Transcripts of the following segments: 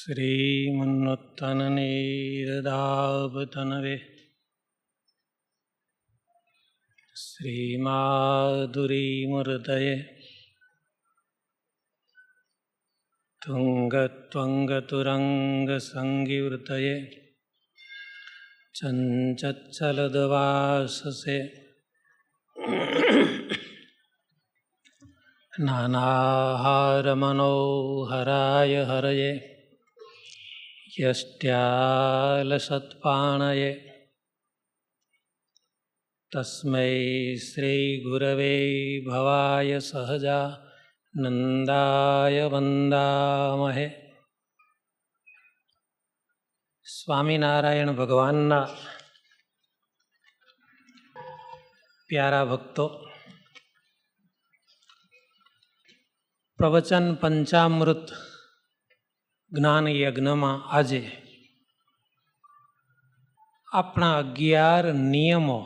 श्रीमन्नुत्तननीरदाभतनवे श्रीमाधुरीमृदये तुङ्गत्वङ्गतुरङ्गसङ्गिवृतये चञ्चच्चलदवाससे नानाहारमनोहराय हरये यष्ट्यालसत्पाणये तस्मै श्रीगुरवे भवाय सहजानन्दाय वन्दामहे। સ્વામિનારાયણ ભગવાનના પ્યારા ભક્તો, પ્રવચન પંચામૃત જ્ઞાન યજ્ઞમાં આજે આપણા 11 નિયમો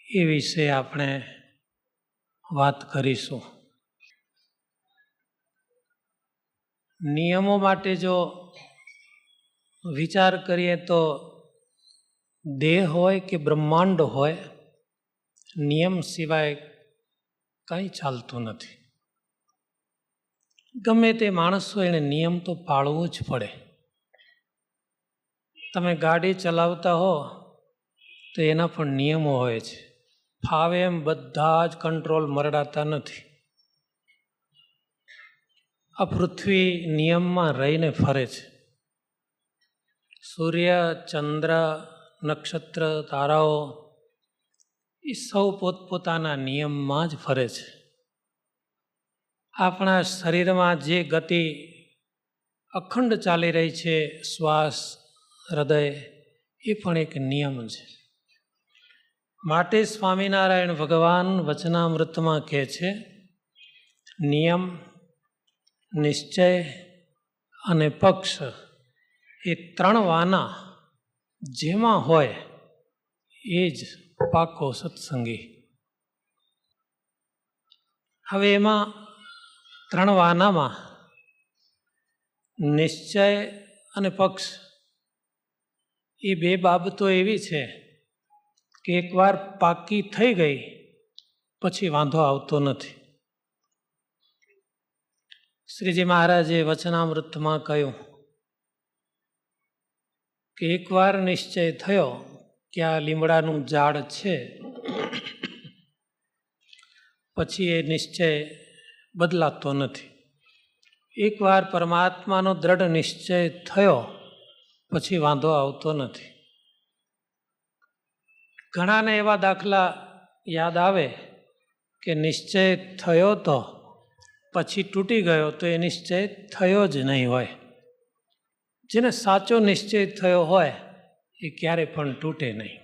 એ વિશે આપણે વાત કરીશું. નિયમો માટે જો વિચાર કરીએ તો દેહ હોય કે બ્રહ્માંડ હોય, નિયમ સિવાય કંઈ ચાલતું નથી. ગમે તે માણસ હોય એને નિયમ તો પાળવો જ પડે. તમે ગાડી ચલાવતા હો તો એના પણ નિયમો હોય છે. ફાવે એમ બધા જ કંટ્રોલ મરડાતા નથી. આ પૃથ્વી નિયમમાં રહીને ફરે છે. સૂર્ય, ચંદ્ર, નક્ષત્ર, તારાઓ એ સૌ પોતપોતાના નિયમમાં જ ફરે છે. આપણા શરીરમાં જે ગતિ અખંડ ચાલી રહી છે, શ્વાસ, હૃદય, એ પણ એક નિયમ છે. માટે સ્વામિનારાયણ ભગવાન વચનામૃતમાં કહે છે, નિયમ, નિશ્ચય અને પક્ષ એ 3 વાના જેમાં હોય એ જ પાકો સત્સંગી. હવે એમાં 3 વાનામાં નિશ્ચય અને પક્ષ એ 2 બાબતો એવી છે કે એકવાર પાકી થઈ ગઈ પછી વાંધો આવતો નથી. શ્રીજી મહારાજે વચનામૃતમાં કહ્યું કે એકવાર નિશ્ચય થયો કે આ લીમડાનું ઝાડ છે, પછી એ નિશ્ચય બદલાતો નથી. એકવાર પરમાત્માનો દ્રઢ નિશ્ચય થયો પછી વાંધો આવતો નથી. ઘણાને એવા દાખલા યાદ આવે કે નિશ્ચય થયો તો પછી તૂટી ગયો તો એ નિશ્ચય થયો જ નહીં હોય. જેને સાચો નિશ્ચય થયો હોય એ ક્યારે પણ તૂટે નહીં.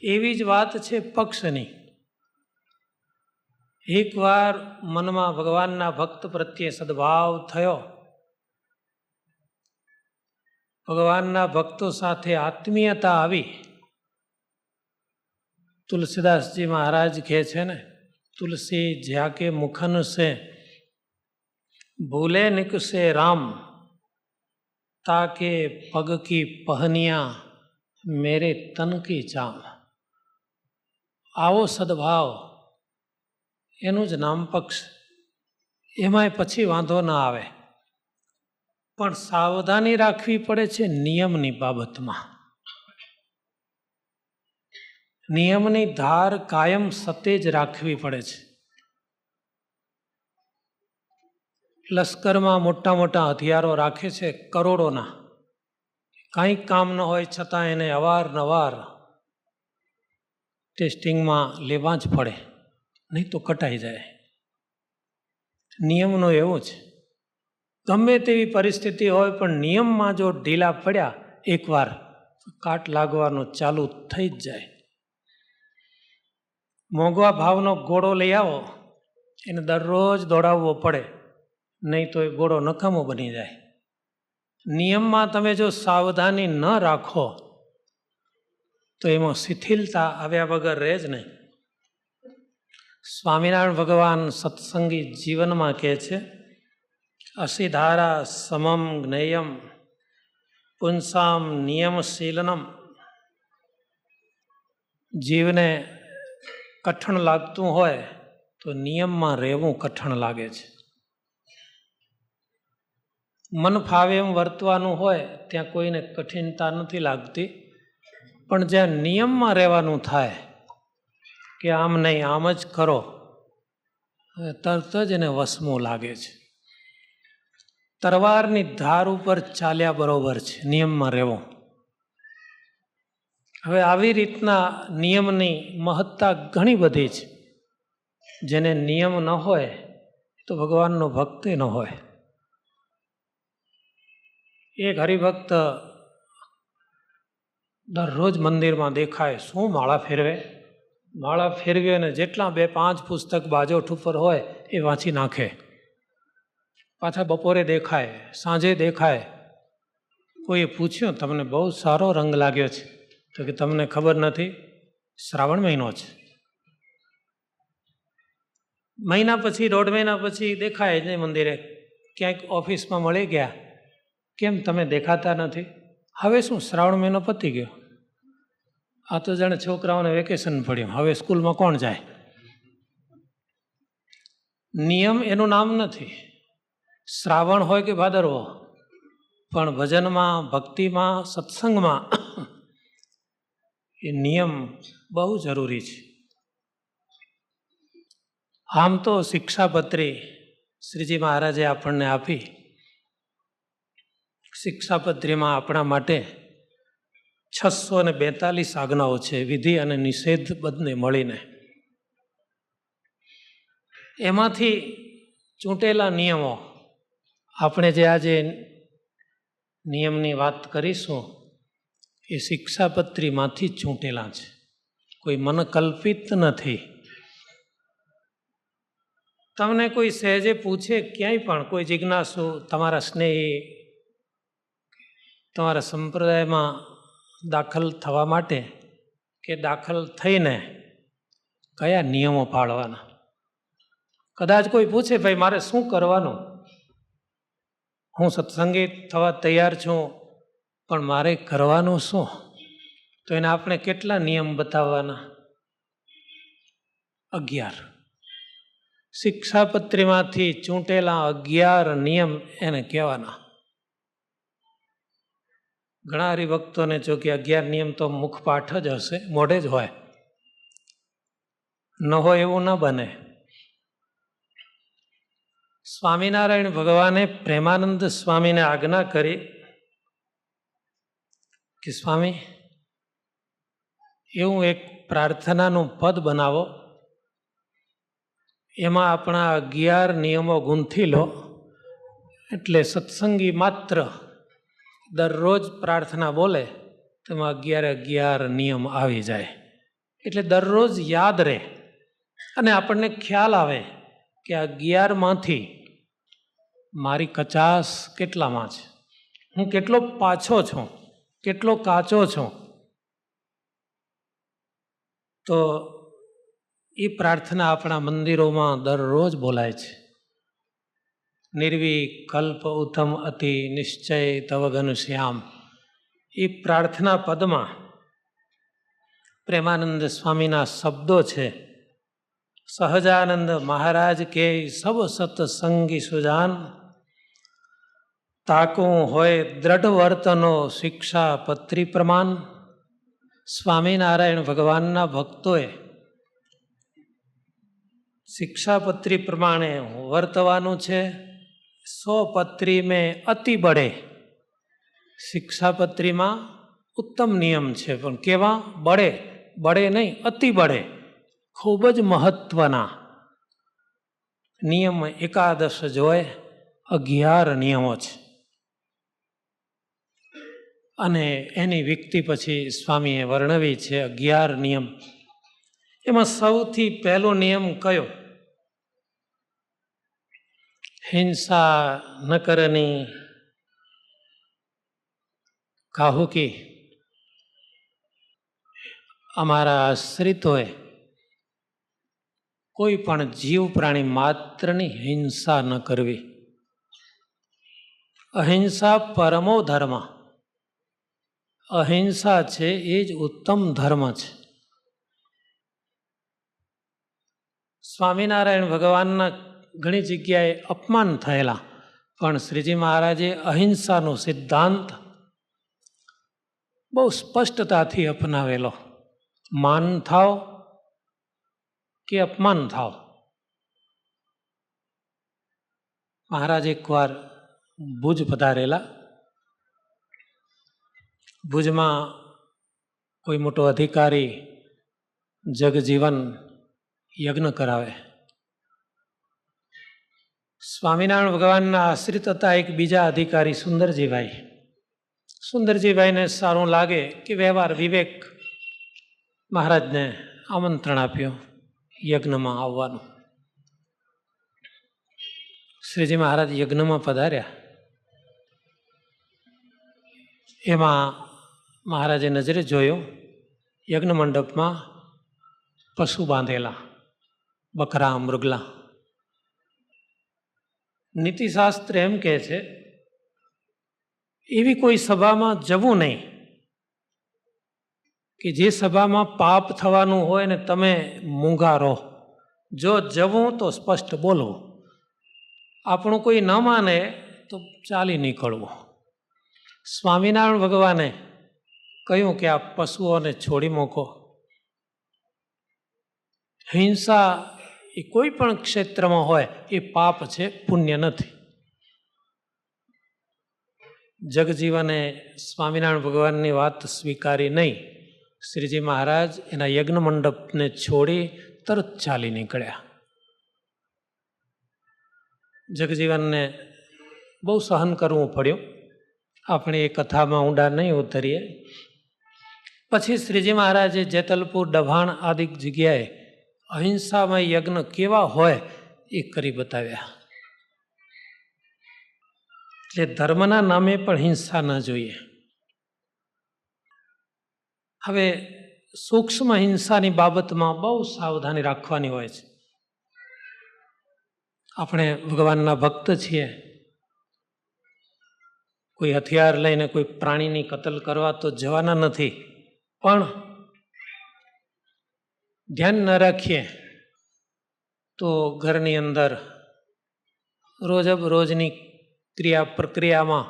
એવી જ વાત છે પક્ષની. એકવાર મનમાં ભગવાનના ભક્ત પ્રત્યે સદભાવ થયો, ભગવાનના ભક્તો સાથે આત્મીયતા આવી. તુલસીદાસજી મહારાજ કહે છે ને, તુલસી જ્યાકે મુખન સે ભૂલે નિકસે રામ, તાકે પગ કી પહનિયા મેરે તન કી ચામ. આવો સદભાવ, એનું જ નામ પક્ષ. એમાંય પછી વાંધો ના આવે, પણ સાવધાની રાખવી પડે છે નિયમની બાબતમાં. નિયમની ધાર કાયમ સતેજ રાખવી પડે છે. લશ્કરમાં મોટા મોટા હથિયારો રાખે છે કરોડોના, કાંઈ કામ ન હોય છતાં એને અવારનવાર ટેસ્ટિંગમાં લેવા જ પડે, નહીં તો કટાઈ જાય. નિયમનો એવો છે. ગમે તેવી પરિસ્થિતિ હોય પણ નિયમમાં જો ઢીલા પડ્યા એકવાર તો કાટ લાગવાનું ચાલુ થઈ જ જાય. મોંઘવા ભાવનો ઘોડો લઈ આવો, એને દરરોજ દોડાવવો પડે, નહીં તો એ ઘોડો નકામો બની જાય. નિયમમાં તમે જો સાવધાની ન રાખો તો એમાં શિથિલતા આવ્યા વગર રહે જ નહીં. સ્વામિનારાયણ ભગવાન સત્સંગી જીવનમાં કહે છે અસિધારા સમમ જ્ઞેયમ પુંસામ નિયમશીલનમ. જીવને કઠણ લાગતું હોય તો નિયમમાં રહેવું કઠણ લાગે છે. મન ફાવે એમ વર્તવાનું હોય ત્યાં કોઈને કઠિનતા નથી લાગતી, પણ જ્યાં નિયમમાં રહેવાનું થાય કે આમ નહીં આમ જ કરો, તરત જ એને વસમું લાગે છે. તરવારની ધાર ઉપર ચાલ્યા બરોબર છે નિયમમાં રહેવું. હવે આવી રીતના નિયમની મહત્તા ઘણી બધી છે. જેને નિયમ ન હોય તો ભગવાનનો ભક્ત ન હોય. એક હરિભક્ત દરરોજ મંદિરમાં દેખાય, શું માળા ફેરવે, માળા ફેરવી અને જેટલા 2-5 પુસ્તક બાજોઠ ઉપર હોય એ વાંચી નાખે. પાછા બપોરે દેખાય, સાંજે દેખાય. કોઈએ પૂછ્યું, તમને બહુ સારો રંગ લાગ્યો છે, તો કે તમને ખબર નથી, શ્રાવણ મહિનો છે. મહિના પછી 1.5 મહિના પછી દેખાય જ નહીં મંદિરે. ક્યાંક ઓફિસમાં મળી ગયા, કેમ તમે દેખાતા નથી? હવે શું, શ્રાવણ મહિનો પતી ગયો, આ તો જાણે છોકરાઓને વેકેશન પડ્યું, હવે સ્કૂલમાં કોણ જાય? નિયમ એનું નામ નથી. શ્રાવણ હોય કે ભાદરવો, પણ ભજનમાં, ભક્તિમાં, સત્સંગમાં એ નિયમ બહુ જરૂરી છે. આમ તો શિક્ષાપત્રી શ્રીજી મહારાજે આપણને આપી. શિક્ષાપત્રીમાં આપણા માટે 642 આજ્ઞાઓ છે, વિધિ અને નિષેધ બંને મળીને. એમાંથી ચૂંટેલા નિયમો, આપણે જે આજે નિયમની વાત કરીશું એ શિક્ષાપત્રીમાંથી ચૂંટેલા છે, કોઈ મનકલ્પિત નથી. તમને કોઈ સહેજે પૂછે ક્યાંય પણ, કોઈ જિજ્ઞાસુ, તમારા સ્નેહી, તમારા સંપ્રદાયમાં દાખલ થવા માટે કે દાખલ થઈને કયા નિયમો પાળવાના, કદાચ કોઈ પૂછે ભાઈ મારે શું કરવાનું, હું સત્સંગી થવા તૈયાર છું પણ મારે કરવાનું શું, તો એને આપણે કેટલા નિયમ બતાવવાના? 11. શિક્ષાપત્રીમાંથી ચૂંટેલા 11 નિયમ એને કહેવાના. ઘણા હરિભક્તોને જો કે 11 નિયમ તો મુખપાઠ જ હશે, મોઢે જ હોય, ન હોય એવું ન બને. સ્વામિનારાયણ ભગવાને પ્રેમાનંદ સ્વામીને આજ્ઞા કરી કે સ્વામી, એવું એક પ્રાર્થનાનું પદ બનાવો, એમાં આપણા 11 નિયમો ગૂંથી લો, એટલે સત્સંગી માત્ર દરરોજ પ્રાર્થના બોલે તેમાં 11 નિયમ આવી જાય. એટલે દરરોજ યાદ રહે અને આપણને ખ્યાલ આવે કે આ 11માંથી મારી કચાશ કેટલામાં છે, હું કેટલો પાછો છું, કેટલો કાચો છું. તો એ પ્રાર્થના આપણા મંદિરોમાં દરરોજ બોલાય છે. નિર્વિકલ્પ ઉત્તમ અતિ નિશ્ચય તવ ઘનશ્યામ. એ પ્રાર્થના પદમાં પ્રેમાનંદ સ્વામીના શબ્દો છે. સહજાનંદ મહારાજ કે સબ સત્સંગી સુજાન, તાકું હોય દ્રઢ વર્તનો શિક્ષાપત્રી પ્રમાણ. સ્વામિનારાયણ ભગવાનના ભક્તોએ શિક્ષાપત્રી પ્રમાણે વર્તવાનું છે. 100 પત્રી મેં અતિ બળે. શિક્ષાપત્રીમાં ઉત્તમ નિયમ છે, પણ કેવા? બળે, બળે નહીં, અતિ બળે, ખૂબ જ મહત્વના નિયમ 11 જોઈએ, 11 નિયમો છે. અને એની વિકતિ પછી સ્વામીએ વર્ણવી છે 11 નિયમ. એમાં સૌથી પહેલો નિયમ કયો? હિંસા ન કરની. કાહુ કે અમારા આશ્રિતોએ કોઈ પણ જીવ પ્રાણી માત્રની હિંસા ન કરવી. અહિંસા પરમો ધર્મ. અહિંસા છે એ જ ઉત્તમ ધર્મ છે. સ્વામિનારાયણ ભગવાનના ઘણી જગ્યાએ અપમાન થયેલા, પણ શ્રીજી મહારાજે અહિંસાનો સિદ્ધાંત બહુ સ્પષ્ટતાથી અપનાવેલો. માન થાવ કે અપમાન થાવ. મહારાજ એકવાર ભુજ પધારેલા. ભુજમાં કોઈ મોટો અધિકારી જગજીવન યજ્ઞ કરાવે. સ્વામિનારાયણ ભગવાનના આશ્રિત હતા એક બીજા અધિકારી સુંદરજીભાઈ. સુંદરજીભાઈને સારું લાગે કે વ્યવહાર વિવેક, મહારાજને આમંત્રણ આપ્યું યજ્ઞમાં આવવાનું. શ્રીજી મહારાજ યજ્ઞમાં પધાર્યા. એમાં મહારાજે નજરે જોયું, યજ્ઞ મંડપમાં પશુ બાંધેલા, બકરા, મૃગલા. નીતિશાસ્ત્ર એમ કહે છે એવી કોઈ સભામાં જવું નહીં કે જે સભામાં પાપ થવાનું હોય ને તમે મૂંગા રહો. જો જવું તો સ્પષ્ટ બોલવું, આપણું કોઈ ન માને તો ચાલી નીકળવું. સ્વામિનારાયણ ભગવાને કહ્યું કે આ પશુઓને છોડી મૂકો. હિંસા એ કોઈ પણ ક્ષેત્રમાં હોય એ પાપ છે, પુણ્ય નથી. જગજીવને સ્વામિનારાયણ ભગવાનની વાત સ્વીકારી નહીં. શ્રીજી મહારાજ એના યજ્ઞ મંડપને છોડી તરત ચાલી નીકળ્યા. જગજીવનને બહુ સહન કરવું પડ્યું. આપણે એ કથામાં ઊંડા નહીં ઉતરીએ. પછી શ્રીજી મહારાજે જેતલપુર, ડભાણ આદિ જગ્યાએ અહિંસામય યજ્ઞ કેવા હોય એ કરી બતાવ્યા. એટલે ધર્મના નામે પણ હિંસા ન જોઈએ. હવે સૂક્ષ્મ હિંસાની બાબતમાં બહુ સાવધાની રાખવાની હોય છે. આપણે ભગવાનના ભક્ત છીએ. કોઈ હથિયાર લઈને કોઈ પ્રાણીની કતલ કરવા તો જવાના નથી, પણ ધ્યાન ન રાખીએ તો ઘરની અંદર રોજની પ્રક્રિયામાં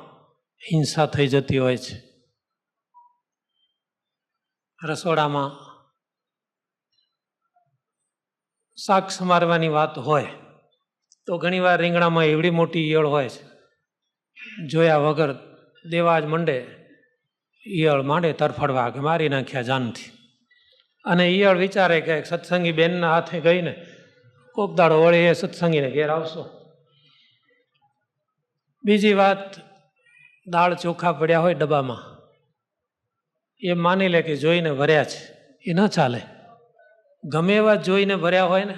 હિંસા થઈ જતી હોય છે. રસોડામાં શાક સમારવાની વાત હોય તો ઘણીવાર રીંગણામાં એવડી મોટી ઈયળ હોય છે, જોયા વગર દેવા જ મંડે, ઈયળ માંડે તરફડવા કે મારી નાખ્યા જાનથી. અને ઈયળ વિચારે કે સત્સંગી બેનના હાથે ગઈને કોક દાડો વળી એ સત્સંગીને ઘેર આવશો. બીજી વાત, દાળ ચોખા પડ્યા હોય ડબ્બામાં, એ માની લે કે જોઈને ભર્યા છે, એ ન ચાલે. ગમે એવા જોઈને ભર્યા હોય ને,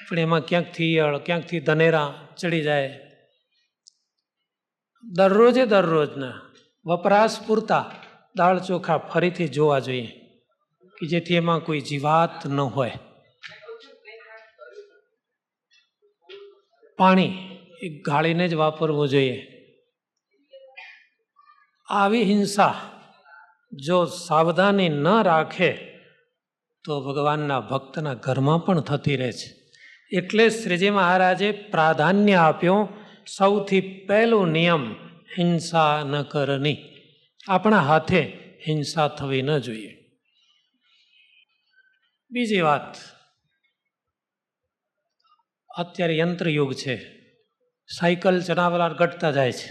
પણ એમાં ક્યાંકથી ઈયળ, ક્યાંકથી ધનેરા ચડી જાય. દરરોજના વપરાશ પૂરતા દાળ ચોખા ફરીથી જોવા જોઈએ કે જેથી એમાં કોઈ જીવાત ન હોય. પાણી એ ગાળીને જ વાપરવું જોઈએ. આવી હિંસા જો સાવધાની ન રાખે તો ભગવાનના ભક્તના ઘરમાં પણ થતી રહે છે. એટલે શ્રીજી મહારાજે પ્રાધાન્ય આપ્યું, સૌથી પહેલું નિયમ હિંસા ન કરની. આપણા હાથે હિંસા થવી ન જોઈએ. બીજી વાત, અત્યારે યંત્રયુગ છે, સાયકલ ચલાવનાર ઘટતા જાય છે,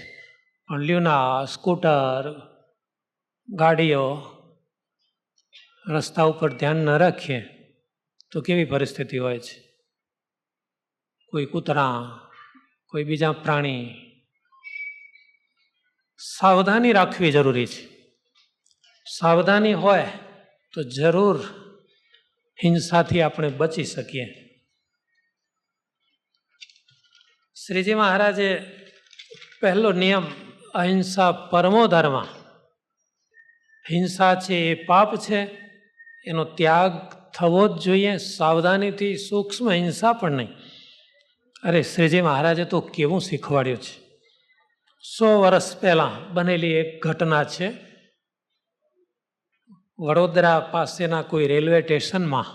પણ લ્યુના, સ્કૂટર, ગાડીઓ રસ્તા ઉપર ધ્યાન ન રાખીએ તો કેવી પરિસ્થિતિ હોય છે. કોઈ કૂતરા, કોઈ બીજા પ્રાણી. સાવધાની રાખવી જરૂરી છે. સાવધાની હોય તો જરૂર હિંસાથી આપણે બચી શકીએ. શ્રીજી મહારાજે પહેલો નિયમ અહિંસા પરમો ધર્મ. હિંસા છે એ પાપ છે, એનો ત્યાગ થવો જ જોઈએ. સાવધાનીથી, સૂક્ષ્મ હિંસા પણ નહીં. અરે શ્રીજી મહારાજે તો કેવું શીખવાડ્યું છે. 100 વર્ષ પહેલાં બનેલી એક ઘટના છે. વડોદરા પાસેના કોઈ રેલવે સ્ટેશનમાં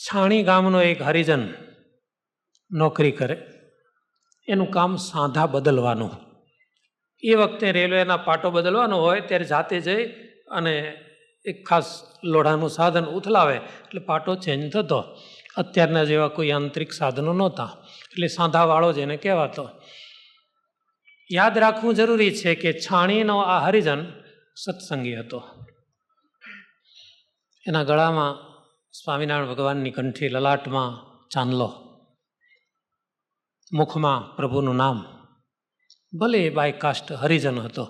છાણી ગામનો એક હરિજન નોકરી કરે. એનું કામ સાંધા બદલવાનું. એ વખતે રેલવેના પાટો બદલવાનો હોય ત્યારે જાતે જઈ અને એક ખાસ લોઢાનું સાધન ઉથલાવે એટલે પાટો ચેન્જ થતો. અત્યારના જેવા કોઈ યાંત્રિક સાધનો નહોતા, એટલે સાંધાવાળો જ એને કહેવાતો. યાદ રાખવું જરૂરી છે કે છાણીનો આ હરિજન સત્સંગી હતો. એના ગળામાં સ્વામિનારાયણ ભગવાનની કંઠી, લલાટમાં ચાંદલો, મુખમાં પ્રભુનું નામ. ભલે એ બાય કાસ્ટ હરિજન હતો,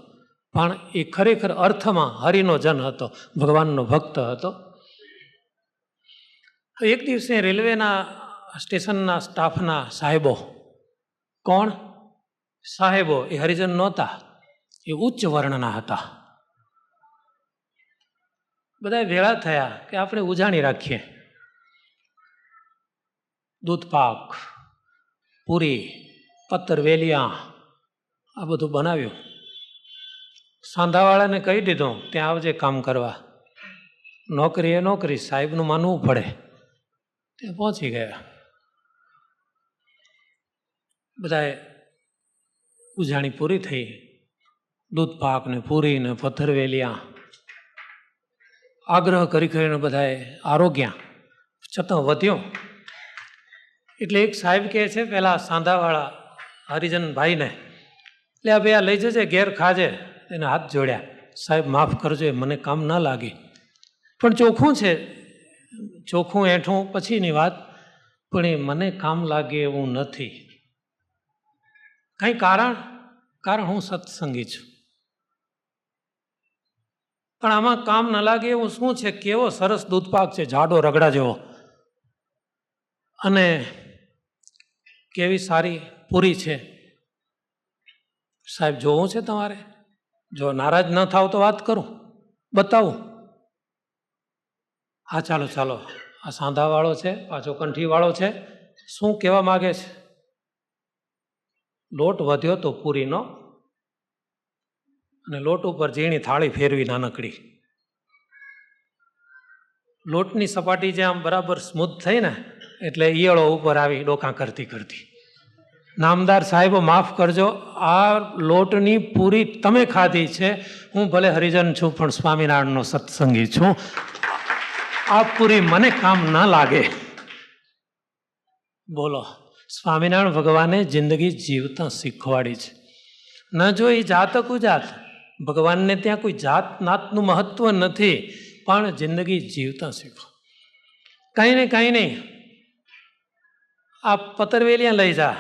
પણ એ ખરેખર અર્થમાં હરિનો જન હતો, ભગવાનનો ભક્ત હતો. એક દિવસે રેલવેના સ્ટેશનના સ્ટાફના સાહેબો, કોણ સાહેબો, એ હરિજન નહોતા, એ ઉચ્ચ વર્ણના હતા. બધા ભેળા થયા કે આપણે ઉજાણી રાખીએ. દૂધપાક, પૂરી, પત્તરવેલિયા આ બધું બનાવ્યું. સાંધાવાળાને કહી દીધું ત્યાં આવજે કામ કરવા. નોકરી એ નોકરી, સાહેબનું માનવું પડે. ત્યાં પહોંચી ગયા. બધાએ ઉજાણી પૂરી થઈ. દૂધપાક ને પૂરી ને પથ્થરવેલિયા આગ્રહ કરી કરીને બધાએ આરોગ્યા. છતાં વધ્યો. એટલે એક સાહેબ કહે છે પેલા સાંધાવાળા હરિજન ભાઈને, એટલે આ ભાઈ આ લઈ જજે, ઘેર ખાજે. એને હાથ જોડ્યા. સાહેબ માફ કરજો, મને કામ ના લાગે. પણ ચોખ્ખું છે, ચોખ્ખું એઠું પછીની વાત, પણ એ મને કામ લાગે એવું નથી. કંઈ કારણ હું સત્સંગી છું. પણ આમાં કામ ન લાગે એવું શું છે? કેવો સરસ દૂધપાક છે, જાડો રગડા જેવો, અને કેવી સારી પૂરી છે. સાહેબ જોવું છે તમારે? જો નારાજ ન થાવ તો વાત કરું, બતાવું. હા ચાલો ચાલો. આ સાંધાવાળો છે, પાછો કંઠીવાળો છે, શું કહેવા માગે છે? લોટ વધ્યો તો પૂરીનો, અને લોટ ઉપર ઝીણી થાળી ફેરવી નાનકડી. લોટની સપાટી જે આમ બરાબર સ્મૂથ થઈ ને એટલે ઈયળો ઉપર આવી ડોકા કરતી કરતી. નામદાર સાહેબો માફ કરજો, આ લોટની પૂરી તમે ખાધી છે. હું ભલે હરિજન છું પણ સ્વામિનારાયણનો સત્સંગી છું. આ પૂરી મને કામ ના લાગે. બોલો, સ્વામિનારાયણ ભગવાને જિંદગી જીવતા શીખવાડી છે. ન જોઈ જાત કુજાત, ભગવાનને ત્યાં કોઈ જાત નાતનું મહત્વ નથી, પણ જિંદગી જીવતા શીખો. કંઈ નહીં, આ પતરવેલિયા લઈ જા.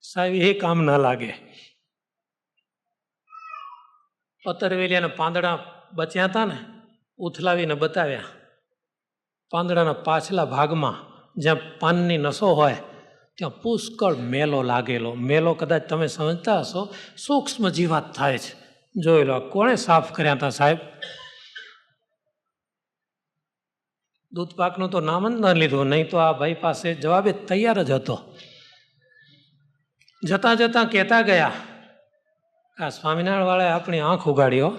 સાહેબ એ કામ ના લાગે. પતરવેલિયાના પાંદડા બચ્યા હતા ને, ઉથલાવીને બતાવ્યા. પાંદડાના પાછલા ભાગમાં જ્યાં પાનની નસો હોય ત્યાં પુષ્કળ મેલો લાગેલો. મેલો કદાચ તમે સમજતા હશો, સૂક્ષ્મ જીવાત થાય છે. જોઈ લો, કોણે સાફ કર્યા હતા સાહેબ? દૂધપાકનું તો નામ જ ન લીધું, નહીં તો આ ભાઈ પાસે જવાબે તૈયાર જ હતો. જતાં જતાં કહેતા ગયા, આ સ્વામિનારાયણ વાળાએ આપણી આંખ ઉગાડી.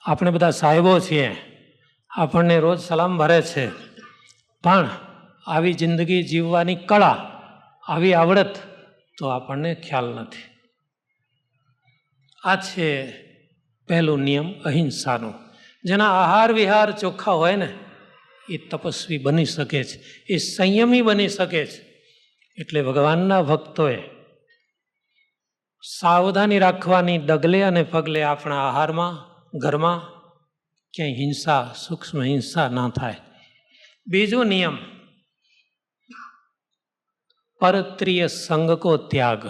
આપણે બધા સાહેબો છીએ, આપણને રોજ સલામ ભરે છે, પણ આવી જિંદગી જીવવાની કળા, આવી આવડત તો આપણને ખ્યાલ નથી. આ છે પહેલું નિયમ અહિંસાનું. જેના આહાર વિહાર ચોખ્ખા હોય ને એ તપસ્વી બની શકે છે, એ સંયમી બની શકે છે. એટલે ભગવાનના ભક્તોએ સાવધાની રાખવાની, ડગલે અને પગલે આપણા આહારમાં, ઘરમાં ક્યાંય હિંસા, સૂક્ષ્મ હિંસા ના થાય. બીજો નિયમ, પરત્રિય સંગ કો ત્યાગ.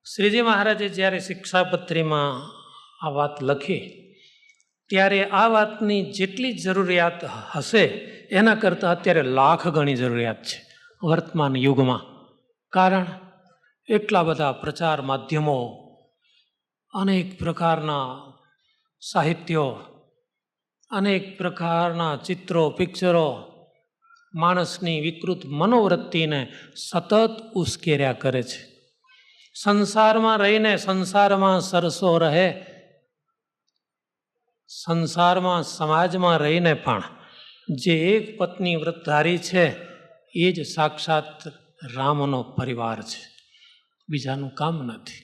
શ્રીજી મહારાજે જ્યારે શિક્ષાપત્રીમાં આ વાત લખી ત્યારે આ વાતની જેટલી જરૂરિયાત હશે એના કરતાં અત્યારે લાખ ગણી જરૂરિયાત છે વર્તમાન યુગમાં. કારણ એટલા બધા પ્રચાર માધ્યમો, અનેક પ્રકારના સાહિત્યો, અનેક પ્રકારના ચિત્રો, પિક્ચરો, માણસની વિકૃત મનોવૃત્તિને સતત ઉશ્કેર્યા કરે છે. સંસારમાં રહીને સંસારમાં સરસો રહે, સંસારમાં સમાજમાં રહીને પણ જે એક પત્ની વ્રતધારી છે એ જ સાક્ષાત રામનો પરિવાર છે, બીજાનું કામ નથી.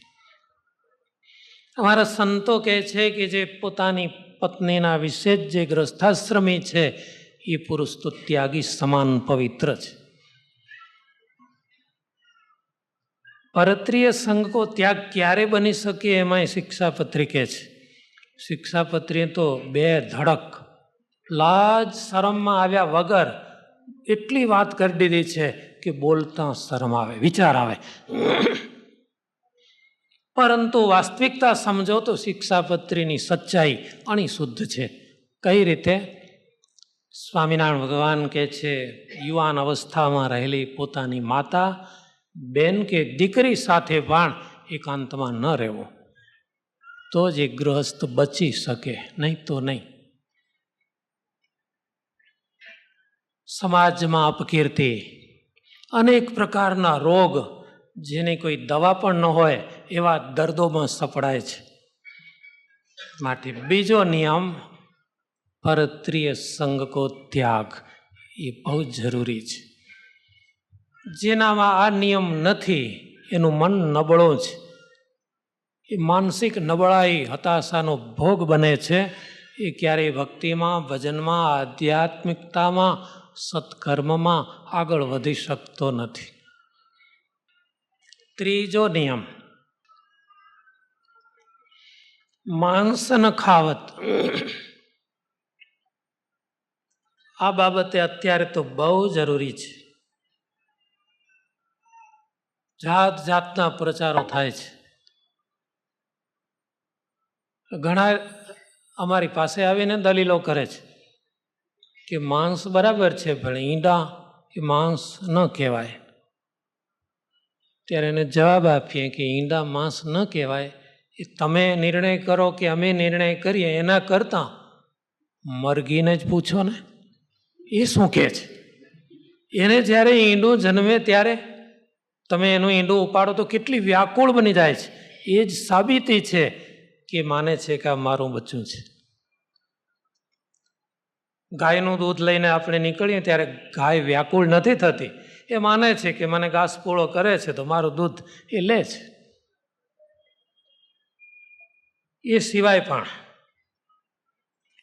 અમારા સંતો કહે છે કે જે પોતાની પત્નીના વિશે જ જે ગ્રસ્થાશ્રમી છે એ પુરુષ તો ત્યાગી સમાન પવિત્ર છે. પરત્રીય સંઘ કો ત્યાગ ક્યારે બની શકે એમાંય શિક્ષાપત્રી કહે છે. શિક્ષાપત્રીએ તો બે ધડક લાજ શરમમાં આવ્યા વગર એટલી વાત કરી દીધી છે કે બોલતા શરમ આવે, વિચાર આવે. પરંતુ વાસ્તવિકતા સમજો તો શિક્ષાપત્રીની સચ્ચાઈ અણિશુદ્ધ છે. કઈ રીતે? સ્વામિનારાયણ ભગવાન કહે છે યુવાન અવસ્થામાં રહેલી પોતાની માતા, બેન કે દીકરી સાથે પણ એકાંતમાં ન રહેવું, તો જ એ ગૃહસ્થ બચી શકે, નહીં તો નહીં. સમાજમાં અપકીર્તિ, અનેક પ્રકારના રોગ જેની કોઈ દવા પણ ન હોય એવા દર્દોમાં સપડાય છે. માટે બીજો નિયમ પરત્રીય સંઘ કો ત્યાગ, એ બહુ જરૂરી છે. જેનામાં આ નિયમ નથી એનું મન નબળો છે, એ માનસિક નબળાઈ હતાશાનો ભોગ બને છે. એ ક્યારેય ભક્તિમાં, ભજનમાં, આધ્યાત્મિકતામાં, સત્કર્મમાં આગળ વધી શકતો નથી. ત્રીજો નિયમ માંસ ન ખાવત. આ બાબતે અત્યારે તો બહુ જરૂરી છે. જાત જાતના પ્રચારો થાય છે. ઘણા અમારી પાસે આવીને દલીલો કરે છે કે માંસ બરાબર છે પણ ઈંડા એ માંસ ન કહેવાય. ત્યારે એને જવાબ આપીએ કે ઈંડા માંસ ન કહેવાય, એ તમે નિર્ણય કરો કે અમે નિર્ણય કરીએ એના કરતાં મરઘીને જ પૂછો ને, એ શું કહે છે. એને જ્યારે ઈંડું જન્મે ત્યારે તમે એનું ઈંડું ઉપાડો તો કેટલી વ્યાકુળ બની જાય છે. એ જ સાબિતી છે કે માને છે કે આ મારું બચ્ચું છે. ગાયનું દૂધ લઈને આપણે નીકળીએ ત્યારે ગાય વ્યાકુળ નથી થતી, એ માને છે કે મને ઘાસપૂળો કરે છે તો મારું દૂધ એ લે છે. એ સિવાય પણ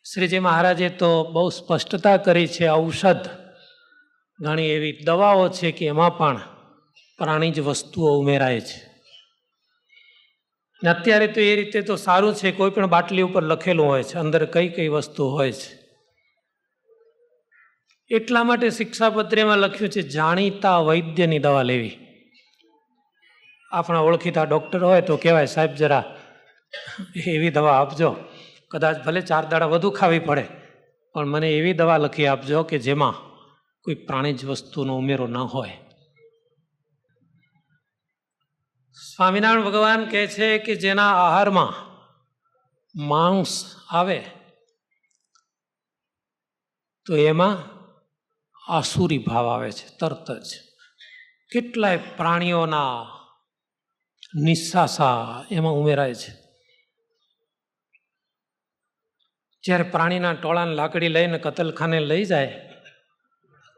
શ્રીજી મહારાજે તો બહુ સ્પષ્ટતા કરી છે. ઔષધ ઘણી એવી દવાઓ છે કે એમાં પણ પ્રાણીજ વસ્તુઓ ઉમેરાય છે. અત્યારે તો એ રીતે તો સારું છે, કોઈ પણ બાટલી ઉપર લખેલું હોય છે અંદર કઈ કઈ વસ્તુ હોય છે. એટલા માટે શિક્ષાપત્રીમાં લખ્યું છે જાણીતા વૈદ્યની દવા લેવી. આપણા ઓળખીતા ડૉક્ટર હોય તો કહેવાય સાહેબ જરા એવી દવા આપજો, કદાચ ભલે 4 દાડા વધુ ખાવી પડે પણ મને એવી દવા લખી આપજો કે જેમાં કોઈ પ્રાણીજ વસ્તુનો ઉમેરો ન હોય. સ્વામિનારાયણ ભગવાન કહે છે કે જેના આહારમાં માંસ આવે તો એમાં આસુરી ભાવ આવે છે તરત જ. કેટલાય પ્રાણીઓના નિશાસા એમાં ઉમેરાય છે. જ્યારે પ્રાણીના ટોળાને લાકડી લઈને કતલખાને લઈ જાય,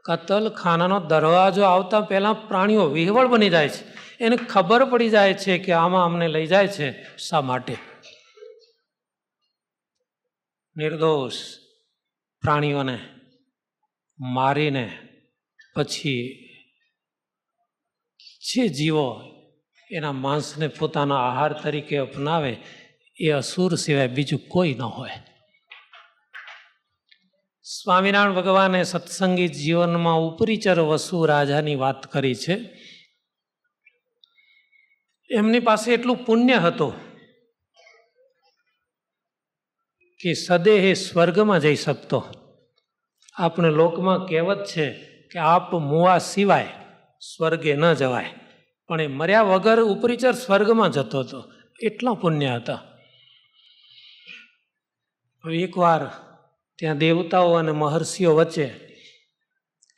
કતલખાનાનો દરવાજો આવતા પહેલાં પ્રાણીઓ વિહવળ બની જાય છે. એને ખબર પડી જાય છે કે આમાં અમને લઈ જાય છે શા માટે. નિર્દોષ પ્રાણીઓને મારીને પછી જે જીવો એના માંસને પોતાના આહાર તરીકે અપનાવે એ અસુર સિવાય બીજું કોઈ ન હોય. સ્વામિનારાયણ ભગવાને સત્સંગી જીવનમાં ઉપરીચર વસુ રાજાની વાત કરી છે. એમની પાસે એટલું પુણ્ય હતું કે સદેહે સ્વર્ગમાં જઈ શકતો. આપણે લોકમાં કહેવત છે કે આપ મુવા સિવાય સ્વર્ગે ન જવાય, પણ એ મર્યા વગર ઉપરીચર સ્વર્ગમાં જતો હતો. એટલા પુણ્ય હતા. એકવાર ત્યાં દેવતાઓ અને મહર્ષિઓ વચ્ચે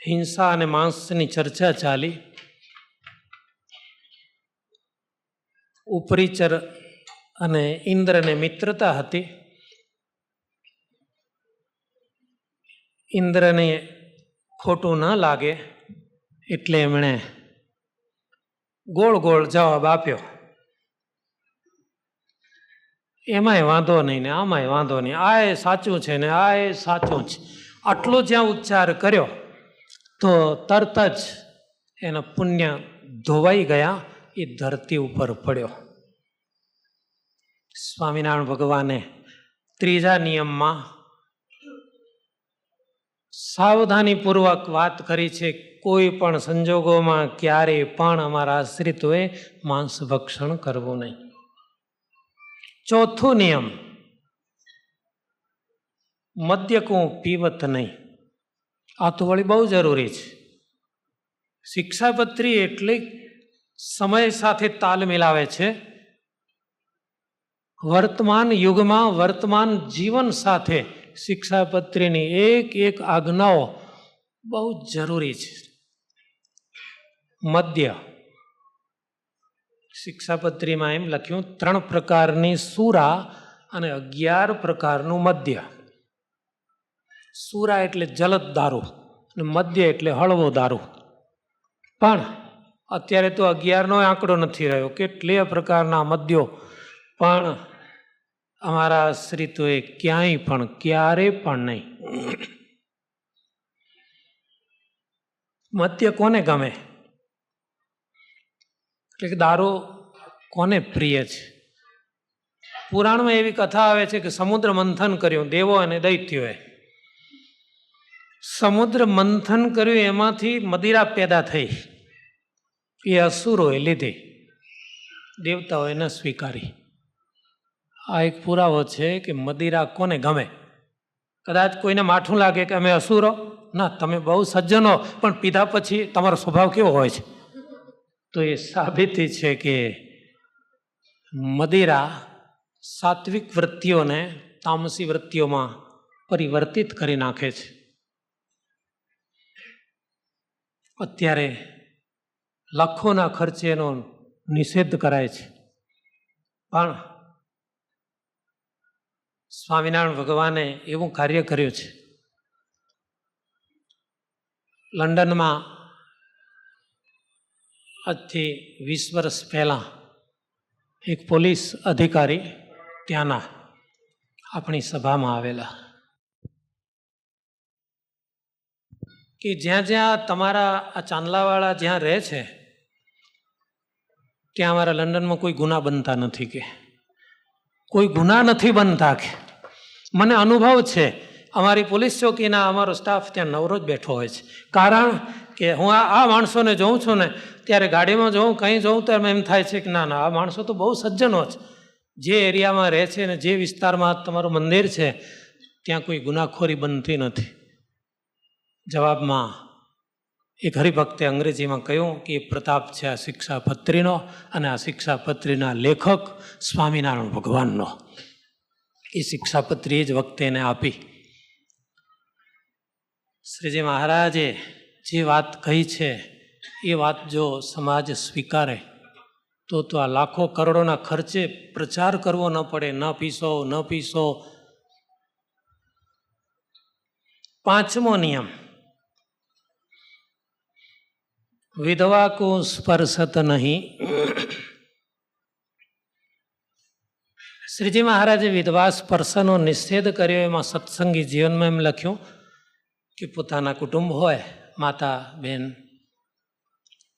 હિંસા અને માંસની ચર્ચા ચાલી. ઉપરીચર અને ઇન્દ્રને મિત્રતા હતી. ઇન્દ્રને ખોટું ન લાગે એટલે એમણે ગોળ ગોળ જવાબ આપ્યો. એમાંય વાંધો નહીં ને આમાંય વાંધો નહીં, આ એ સાચું છે ને આ એ સાચું છે, આટલો જ્યાં ઉચ્ચાર કર્યો તો તરત જ એના પુણ્ય ધોવાઈ ગયા, એ ધરતી ઉપર પડ્યો. સ્વામિનારાયણ ભગવાને ત્રીજા નિયમમાં સાવધાનીપૂર્વક વાત કરી છે, કોઈ પણ સંજોગોમાં ક્યારેય પણ અમારા આશ્રિતોએ માંસ ભક્ષણ કરવું નહીં. ચોથો નિયમ, મદ્ય કો પીવત નહીં. આ તો વળી બહુ જરૂરી છે. શિક્ષાપત્રી એટલી સમય સાથે તાલ મિલાવે છે. વર્તમાન યુગમાં વર્તમાન જીવન સાથે શિક્ષાપત્રીની એક એક આજ્ઞાઓ બહુ જરૂરી છે. મદ્ય, શિક્ષાપત્રીમાં એમ લખ્યું 3 પ્રકારની સુરા અને 11 પ્રકારનું મદ્ય. સુરા એટલે જલદ દારૂ અને મદ્ય એટલે હળવો દારૂ. પણ અત્યારે તો 11નો આંકડો નથી રહ્યો, કેટલાય પ્રકારના મદ્યો પણ અમારા આશ્રિતોએ ક્યાંય પણ ક્યારે પણ નહીં. મદ્ય કોને ગમે? એટલે દારૂ કોને પ્રિય છે? પુરાણમાં એવી કથા આવે છે કે સમુદ્ર મંથન કર્યું દેવો અને દૈત્યોએ. સમુદ્ર મંથન કર્યું, એમાંથી મદિરા પેદા થઈ. એ અસુરોએ લીધી, દેવતાઓએ ન સ્વીકારી. આ એક પુરાવો છે કે મદિરા કોને ગમે. કદાચ કોઈને માઠું લાગે કે અમે અસુરો, ના, તમે બહુ સજ્જનો, પણ પીધા પછી તમારો સ્વભાવ કેવો હોય છે? તો એ સાબિતી છે કે મદિરા સાત્વિક વૃત્તિઓને તામસી વૃત્તિઓમાં પરિવર્તિત કરી નાખે છે. અત્યારે લાખોના ખર્ચે એનો નિષેધ કરાય છે, પણ સ્વામિનારાયણ ભગવાને એવું કાર્ય કર્યું છે. લંડનમાં આજથી 20 વર્ષ પહેલાં એક પોલીસ અધિકારી ત્યાંના આપણી સભામાં આવેલા કે જ્યાં જ્યાં તમારા આ ચાંદલાવાળા જ્યાં રહે છે ત્યાં અમારા લંડનમાં કોઈ ગુના બનતા નથી, કે કોઈ ગુના નથી બનતા. કે મને અનુભવ છે, અમારી પોલીસ ચોકીના અમારો સ્ટાફ ત્યાં નવરો જ બેઠો હોય છે. કારણ કે હું આ માણસોને જોઉં છું ને, ત્યારે ગાડીમાં જોઉં, કંઈ જોઉં તો એમ થાય છે કે ના ના, આ માણસો તો બહુ સજ્જનો છે. જે એરિયામાં રહે છે ને જે વિસ્તારમાં તમારું મંદિર છે ત્યાં કોઈ ગુનાખોરી બનતી નથી. જવાબમાં એક હરિભક્તે અંગ્રેજીમાં કહ્યું કે એ પ્રતાપ છે આ શિક્ષાપત્રીનો, અને આ શિક્ષાપત્રીના લેખક સ્વામિનારાયણ ભગવાનનો. એ શિક્ષાપત્રી જ વખતે એને આપી. શ્રીજી મહારાજે જે વાત કહી છે એ વાત જો સમાજ સ્વીકારે તો આ લાખો કરોડોના ખર્ચે પ્રચાર કરવો ન પડે. ન પીશો, ન પીશો. 5મો નિયમ, વિધવા કો સ્પર્શત નહીં. શ્રીજી મહારાજે વિધવા સ્પર્શનો નિષેધ કર્યો. એમાં સત્સંગી જીવનમાં એમ લખ્યું કે પોતાના કુટુંબ હોય, માતા બેન,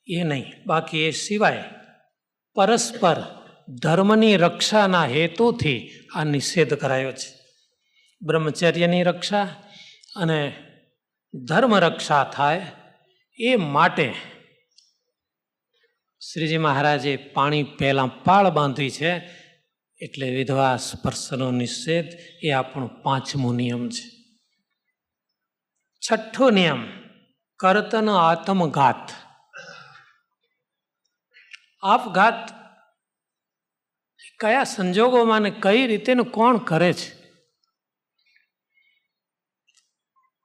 એ નહીં, બાકી એ સિવાય પરસ્પર ધર્મની રક્ષાના હેતુથી આ નિષેધ કરાયો છે. બ્રહ્મચર્યની રક્ષા અને ધર્મ રક્ષા થાય એ માટે શ્રીજી મહારાજે પાણી પહેલાં પાળ બાંધી છે. એટલે વિધવા સ્પર્શનો નિષેધ એ આપણો 5મો નિયમ છે. 6થો નિયમ, કર્તન આત્મઘાત. આપઘાત કયા સંજોગોમાં ને કઈ રીતે કોણ કરે છે?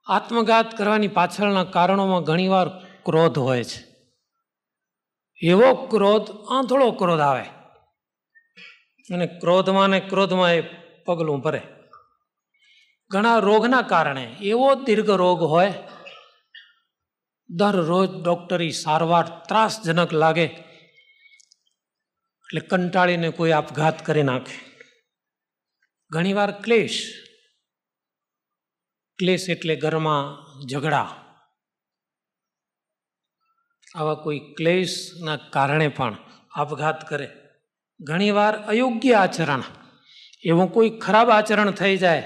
આત્મઘાત કરવાની પાછળના કારણોમાં ઘણીવાર ક્રોધ હોય છે. એવો ક્રોધ, આંધળો ક્રોધ આવે અને ક્રોધમાં ને ક્રોધમાં એ પગલું ભરે. ઘણા રોગના કારણે એવો દીર્ઘ રોગ હોય, દરરોજ ડૉક્ટરી સારવાર ત્રાસજનક લાગે એટલે કંટાળીને કોઈ આપઘાત કરી નાખે. ઘણીવાર ક્લેશ એટલે ઘરમાં ઝઘડા. આવા કોઈ ક્લેશના કારણે પણ આપઘાત કરે. ઘણીવાર અયોગ્ય આચરણ, એવું કોઈ ખરાબ આચરણ થઈ જાય,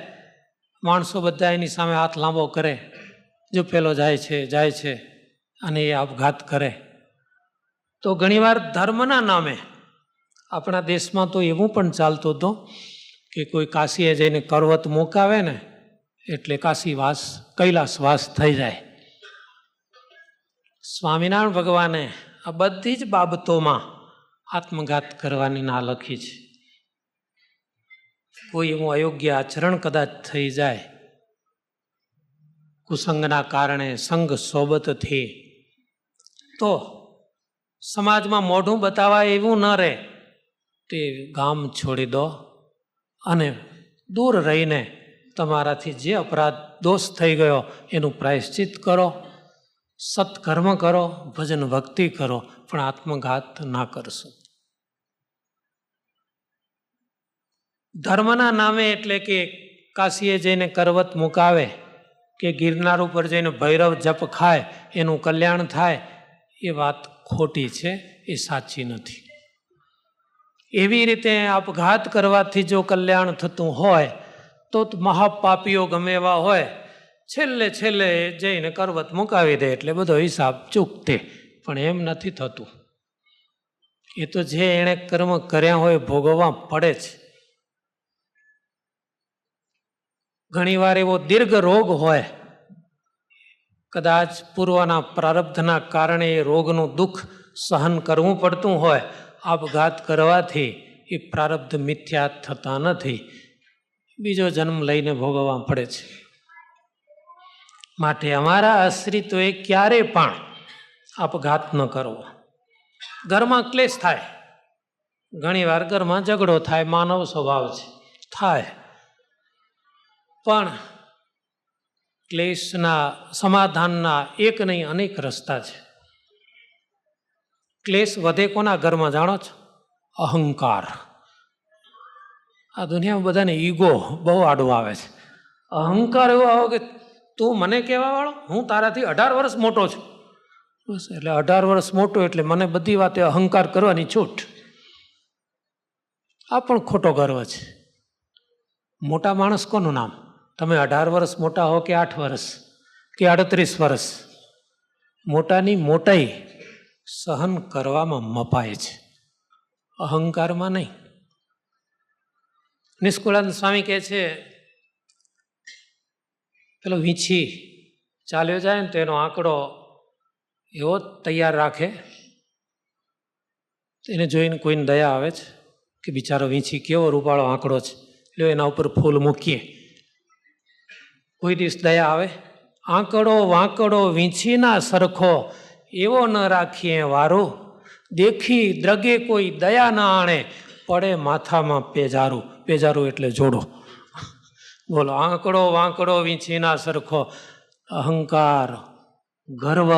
માણસો બધા એની સામે હાથ લાંબો કરે, જો પેલો જાય છે અને એ આપઘાત કરે. તો ઘણીવાર ધર્મના નામે, આપણા દેશમાં તો એવું પણ ચાલતું હતું કે કોઈ કાશીએ જઈને કરવત મુકાવે ને એટલે કૈલાસવાસ થઈ જાય. સ્વામિનારાયણ ભગવાને આ બધી જ બાબતોમાં આત્મઘાત કરવાની ના લખી છે. કોઈ એવું અયોગ્ય આચરણ કદાચ થઈ જાય, કુસંગના કારણે, સંગ સોબતથી, તો સમાજમાં મોઢું બતાવાય એવું ન રહે, તે ગામ છોડી દો અને દૂર રહીને તમારાથી જે અપરાધ દોષ થઈ ગયો એનું પ્રાયશ્ચિત કરો, સત્કર્મ કરો, ભજન ભક્તિ કરો, પણ આત્મઘાત ના કરશો. ધર્મના નામે એટલે કે કાશીએ જઈને કરવત મુકાવે કે ગિરનાર ઉપર જઈને ભૈરવ જપ ખાય એનું કલ્યાણ થાય, એ વાત ખોટી છે, એ સાચી નથી. એવી રીતે આપઘાત કરવાથી જો કલ્યાણ થતું હોય તો મહાપાપીઓ ગમે એવા હોય, છેલ્લે જઈને કરવત મુકાવી દે એટલે બધો હિસાબ ચૂકતે. પણ એમ નથી થતું. એ તો જે એણે કર્મ કર્યા હોય ભોગવવા પડે છે. ઘણીવાર એવો દીર્ઘ રોગ હોય, કદાચ પૂર્વના પ્રારબ્ધના કારણે એ રોગનું દુઃખ સહન કરવું પડતું હોય, આપઘાત કરવાથી એ પ્રારબ્ધ મિથ્યા થતા નથી, બીજો જન્મ લઈને ભોગવવા પડે છે. માટે અમારા આશ્રિતોએ ક્યારે પણ આપઘાત ન કરવો. ઘરમાં ક્લેશ થાય, ઘણીવાર ઘરમાં ઝઘડો થાય, માનવ સ્વભાવ છે, થાય. પણ ક્લેશના સમાધાનના એક નહીં અનેક રસ્તા છે. ક્લેશ વધે કોના ઘરમાં જાણો છો? અહંકાર. આ દુનિયામાં બધાને ઈગો બહુ આડું આવે છે. અહંકાર એવો આવે કે તું મને કહેવા વાળો, હું તારાથી 18 વર્ષ મોટો છું, બસ. એટલે 18 વર્ષ મોટો એટલે મને બધી વાતે અહંકાર કરવાની છૂટ. આ પણ ખોટો ગર્વ છે. મોટા માણસ કોનું નામ? તમે 18 વર્ષ મોટા હો કે 8 વર્ષ કે 38 વર્ષ, મોટાની મોટાઈ સહન કરવામાં મપાય છે, અહંકારમાં નહીં. નિષ્કુળાનંદ સ્વામી કહે છે, પેલો વીંછી ચાલ્યો જાય ને તો એનો આંકડો એવો તૈયાર રાખે, એને જોઈને કોઈને દયા આવે છે કે બિચારો વીંછી કેવો રૂપાળો આંકડો છે, લ્યો એના ઉપર ફૂલ મૂકીએ. કોઈ દિવસ દયા આવે? આંકડો વાંકડો વીંછીના સરખો, એવો ન રાખીએ વારું, દેખી દ્રગે કોઈ દયા ના આણે, પડે માથામાં પેજારું. પેજારું એટલે જોડો. બોલો, આંકડો વાંકડો વીંછીના સરખો. અહંકાર, ગર્વ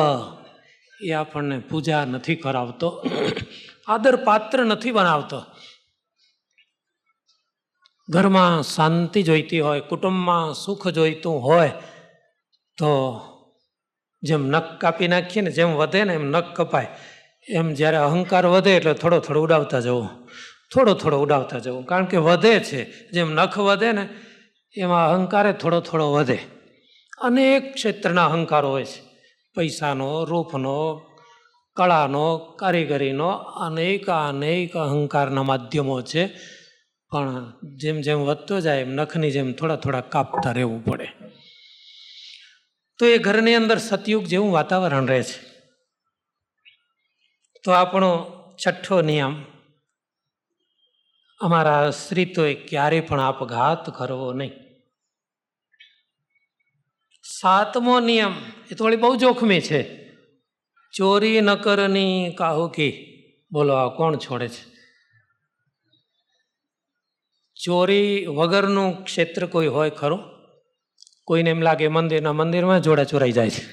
એ આપણને પૂજા નથી કરાવતો, આદર પાત્ર નથી બનાવતો. ઘરમાં શાંતિ જોઈતી હોય, કુટુંબમાં સુખ જોઈતું હોય તો જેમ નખ કાપી નાખીએ ને, જેમ વધે ને એમ નખ કપાય, એમ જ્યારે અહંકાર વધે એટલે થોડો ઉડાવતા જવું, થોડો ઉડાવતા જવું. કારણ કે વધે છે, જેમ નખ વધે ને એમાં અહંકારે થોડો વધે. અનેક ક્ષેત્રના અહંકારો હોય છે, પૈસાનો, રૂપનો, કળાનો, કારીગરીનો, અનેક અહંકારના માધ્યમો છે. પણ જેમ વધતો જાય એમ નખની જેમ થોડા કાપતા રહેવું પડે. તો એ ઘરની અંદર સતયુગ જેવું વાતાવરણ રહે છે. તો આપણો છઠ્ઠો નિયમ, અમારા આશ્રિતોએ ક્યારે પણ આપઘાત કરવો નહીં. સાતમો નિયમ એ તો વળી બહુ જોખમી છે. ચોરી ન કરની કાહુ કી. બોલો આ કોણ છોડે છે? ચોરી વગરનું ક્ષેત્ર કોઈ હોય ખરું? કોઈને એમ લાગે મંદિરમાં જોડા ચોરાઈ જાય છે.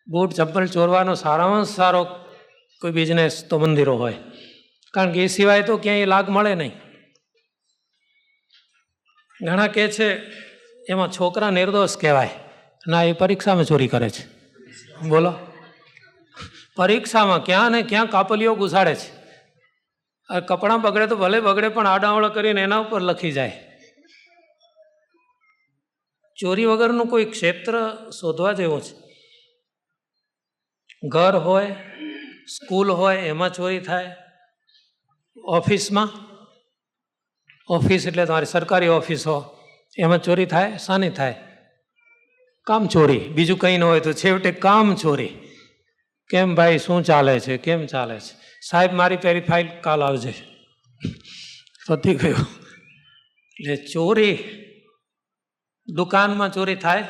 બૂટ ચપ્પલ ચોરવાનો સારામાં સારો કોઈ બિઝનેસ તો મંદિરો હોય, કારણ કે એ સિવાય તો ક્યાંય લાગ મળે નહીં. ઘણા કહે છે એમાં છોકરા નિર્દોષ કહેવાય. ના, એ પરીક્ષામાં ચોરી કરે છે. બોલો, પરીક્ષામાં ક્યાં ને ક્યાં કાપલીઓ ઘુસાડે છે. કપડાં બગડે તો ભલે બગડે, પણ આડાવડો કરીને એના ઉપર લખી જાય. ચોરી વગરનું કોઈ ક્ષેત્ર શોધવા જેવું છે. ઘર હોય, સ્કૂલ હોય, એમાં ચોરી થાય. ઓફિસમાં, ઓફિસ એટલે તમારી સરકારી ઓફિસ હોય, એમાં ચોરી થાય. શાની થાય? કામ ચોરી. બીજું કંઈ ન હોય તો છેવટે કામ ચોરી. કેમ ભાઈ, શું ચાલે છે? કેમ ચાલે છે? સાહેબ મારી પેરી ફાઇલ કાલ આવજે. પતી ગયું. એટલે ચોરી, દુકાનમાં ચોરી થાય?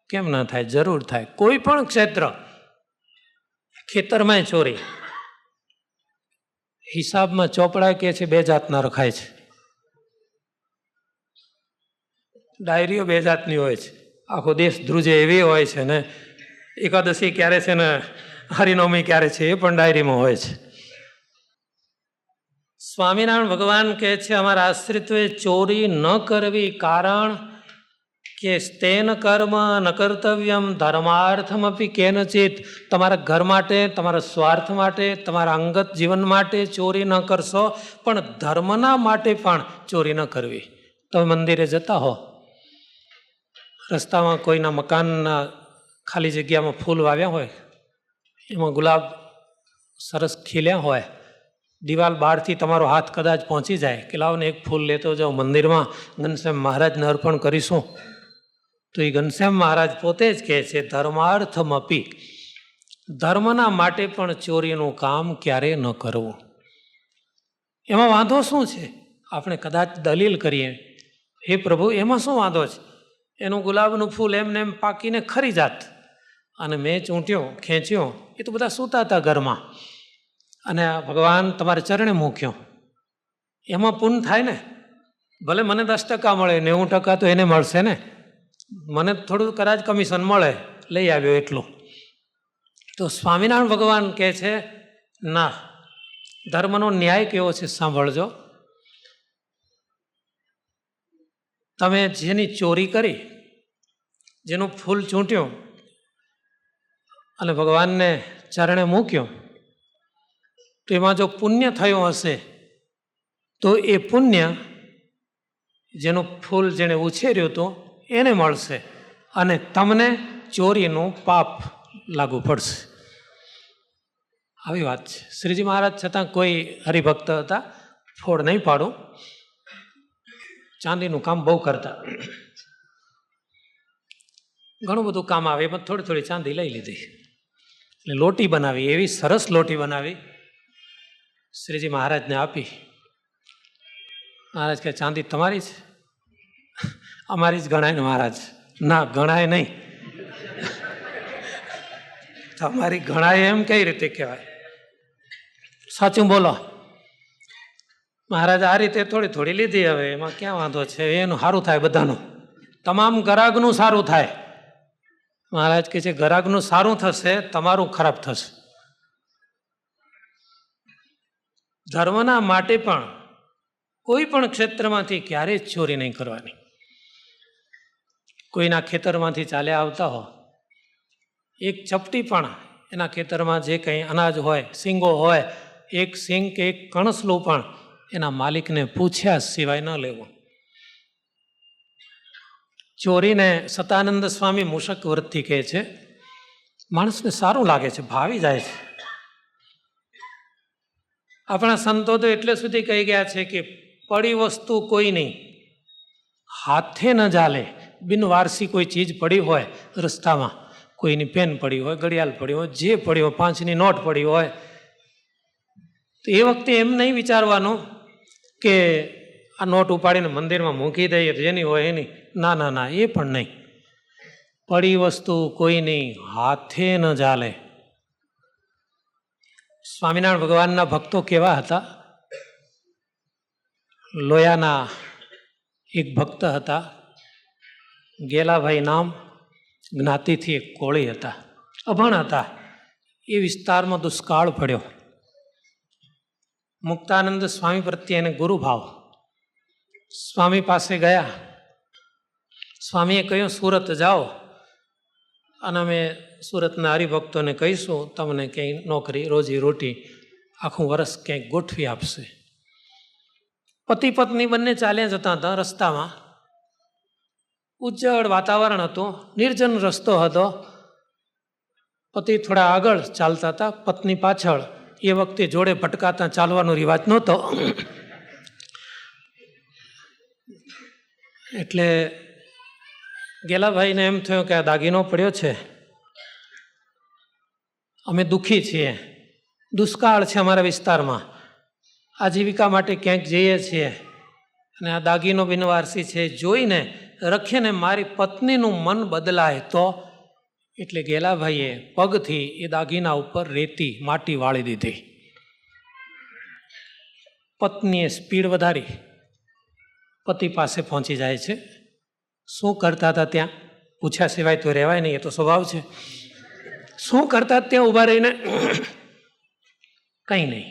કેમ ના થાય? જરૂર થાય. કોઈ પણ ક્ષેત્ર, ખેતરમાં ચોરી. હિસાબમાં ચોપડા કે છે 2 જાતના રખાય છે. ડાયરીઓ 2 જાતની હોય છે. આખો દેશ ધ્રુજે એવી હોય છે ને. એકાદશી ક્યારે છે ને હરિનવમી ક્યારે છે એ પણ ડાયરીમાં હોય છે. સ્વામિનારાયણ ભગવાન કહે છે અમારા આશ્રિતોએ ચોરી ન કરવી, કારણ કે સ્તેન કર્મ ન કર્તવ્યમ ધર્માર્થમપી કેનચિત. તમારા ઘર માટે, તમારા સ્વાર્થ માટે, તમારા અંગત જીવન માટે ચોરી ન કરશો, પણ ધર્મના માટે પણ ચોરી ન કરવી. તમે મંદિરે જતા હો, રસ્તામાં કોઈના મકાનના ખાલી જગ્યામાં ફૂલ વાવ્યા હોય, એમાં ગુલાબ સરસ ખીલ્યા હોય, દિવાલ બહારથી તમારો હાથ કદાચ પહોંચી જાય કે લાવો ને એક ફૂલ લેતો જાઓ, મંદિરમાં ઘનશ્યામ મહારાજને અર્પણ કરીશું. તો એ ઘનશ્યામ મહારાજ પોતે જ કહે છે ધર્માર્થમપી, ધર્મના માટે પણ ચોરીનું કામ ક્યારે ન કરવું. એમાં વાંધો શું છે? આપણે કદાચ દલીલ કરીએ, હે પ્રભુ એમાં શું વાંધો છે? એનું ગુલાબનું ફૂલ એમને એમ પાકીને ખરી જાત, અને મેં ચૂંટ્યો, ખેંચ્યો, એ તો બધા સૂતા હતા ઘરમાં, અને ભગવાન તમારે ચરણે મૂક્યો. એમાં પુણ્ય થાય ને. ભલે મને 10% મળે, 90% તો એને મળશે ને. મને થોડું કદાચ કમિશન મળે, લઈ આવ્યો એટલું. તો સ્વામિનારાયણ ભગવાન કહે છે ના, ધર્મનો ન્યાય કેવો છે સાંભળજો. તમે જેની ચોરી કરી, જેનું ફૂલ ચૂંટ્યું અને ભગવાનને ચરણે મૂક્યો, તો એમાં જો પુણ્ય થયું હશે તો એ પુણ્ય જેનું ફૂલ જેણે ઉછેર્યું હતું એને મળશે, અને તમને ચોરીનું પાપ લાગુ પડશે. આવી વાત છે. શ્રીજી મહારાજ છતાં કોઈ હરિભક્ત હતા, ફોડ નહીં પાડું, ચાંદીનું કામ બહુ કરતા. ઘણું બધું કામ આવે, એમાં થોડી થોડી ચાંદી લઈ લીધી. એટલે લોટી બનાવી, એવી સરસ લોટી બનાવી, શ્રીજી મહારાજને આપી. મહારાજ કહે ચાંદી તમારી છે? અમારી જ ગણાય ને મહારાજ. ના, ગણાય નહીં. તમારી ગણાય એમ કઈ રીતે કહેવાય? સાચું બોલો. મહારાજ આ રીતે થોડી થોડી લીધી. હવે એમાં ક્યાં વાંધો છે? એનું સારું થાય, બધાનું, તમામ ગ્રાહકનું સારું થાય. મહારાજ કહે છે ગ્રાહકનું સારું થશે, તમારું ખરાબ થશે. ધર્મના માટે પણ કોઈ પણ ક્ષેત્રમાંથી ક્યારેય ચોરી નહીં કરવાની. કોઈના ખેતરમાંથી ચાલ્યા આવતા હો, એક ચપટી પણ એના ખેતરમાં જે કંઈ અનાજ હોય, શીંગો હોય, એક શીંગ કે એક કણસલું પણ એના માલિકને પૂછ્યા સિવાય ન લેવું. ચોરીને સતાનંદ સ્વામી મૂષક વૃત્તિ કહે છે. માણસને સારું લાગે છે, ભાવી જાય છે. આપણા સંતો તો એટલે સુધી કહી ગયા છે કે પડી વસ્તુ કોઈ નહીં, હાથે ન ચાલે. બિનવારસી કોઈ ચીજ પડી હોય રસ્તામાં, કોઈની પેન પડી હોય, ઘડિયાળ પડી હોય, જે પડી હોય, 5ની નોટ પડી હોય, તો એ વખતે એમ નહીં વિચારવાનું કે આ નોટ ઉપાડીને મંદિરમાં મૂકી દઈએ, જેની હોય એની. ના ના ના, એ પણ નહીં. પડી વસ્તુ કોઈની હાથે ન ચાલે. સ્વામિનારાયણ ભગવાનના ભક્તો કેવા હતા? લોયાના એક ભક્ત હતા, ગેલાભાઈ નામ, જ્ઞાતિથી એક કોળી હતા, અભણ હતા. એ વિસ્તારમાં દુષ્કાળ પડ્યો. મુક્તાનંદ સ્વામી પ્રત્યે એને ગુરુભાવ. સ્વામી પાસે ગયા. સ્વામીએ કહ્યું, સુરત જાઓ અને અમે સુરતના હરિભક્તોને કહીશું તમને ક્યાંય નોકરી, રોજી રોટી આખું વર્ષ ક્યાંક ગોઠવી આપશે. પતિ પત્ની બંને ચાલ્યા જતા હતા. રસ્તામાં ઉજ્જડ વાતાવરણ હતું, નિર્જન રસ્તો હતો. પતિ થોડા આગળ ચાલતા હતા, પત્ની પાછળ. એ વખતે જોડે ભટકાતા ચાલવાનો રિવાજ નહોતો. એટલે ગેલાભાઈને એમ થયું કે આ દાગીનો પડ્યો છે, અમે દુઃખી છીએ, દુષ્કાળ છે અમારા વિસ્તારમાં, આજીવિકા માટે ક્યાંક જઈએ છીએ અને આ દાગીનો બિનવારસી છે, જોઈને રખીને મારી પત્નીનું મન બદલાય તો. એટલે ગેલાભાઈએ પગથી એ દાગીના ઉપર રેતી, માટી વાળી દીધી. પત્નીએ સ્પીડ વધારી, પતિ પાસે પહોંચી જાય છે. શું કરતા હતા ત્યાં? પૂછ્યા સિવાય તો રહેવાય નહીં, એ તો સ્વભાવ છે. શું કરતા ત્યાં ઊભા રહીને? કંઈ નહીં.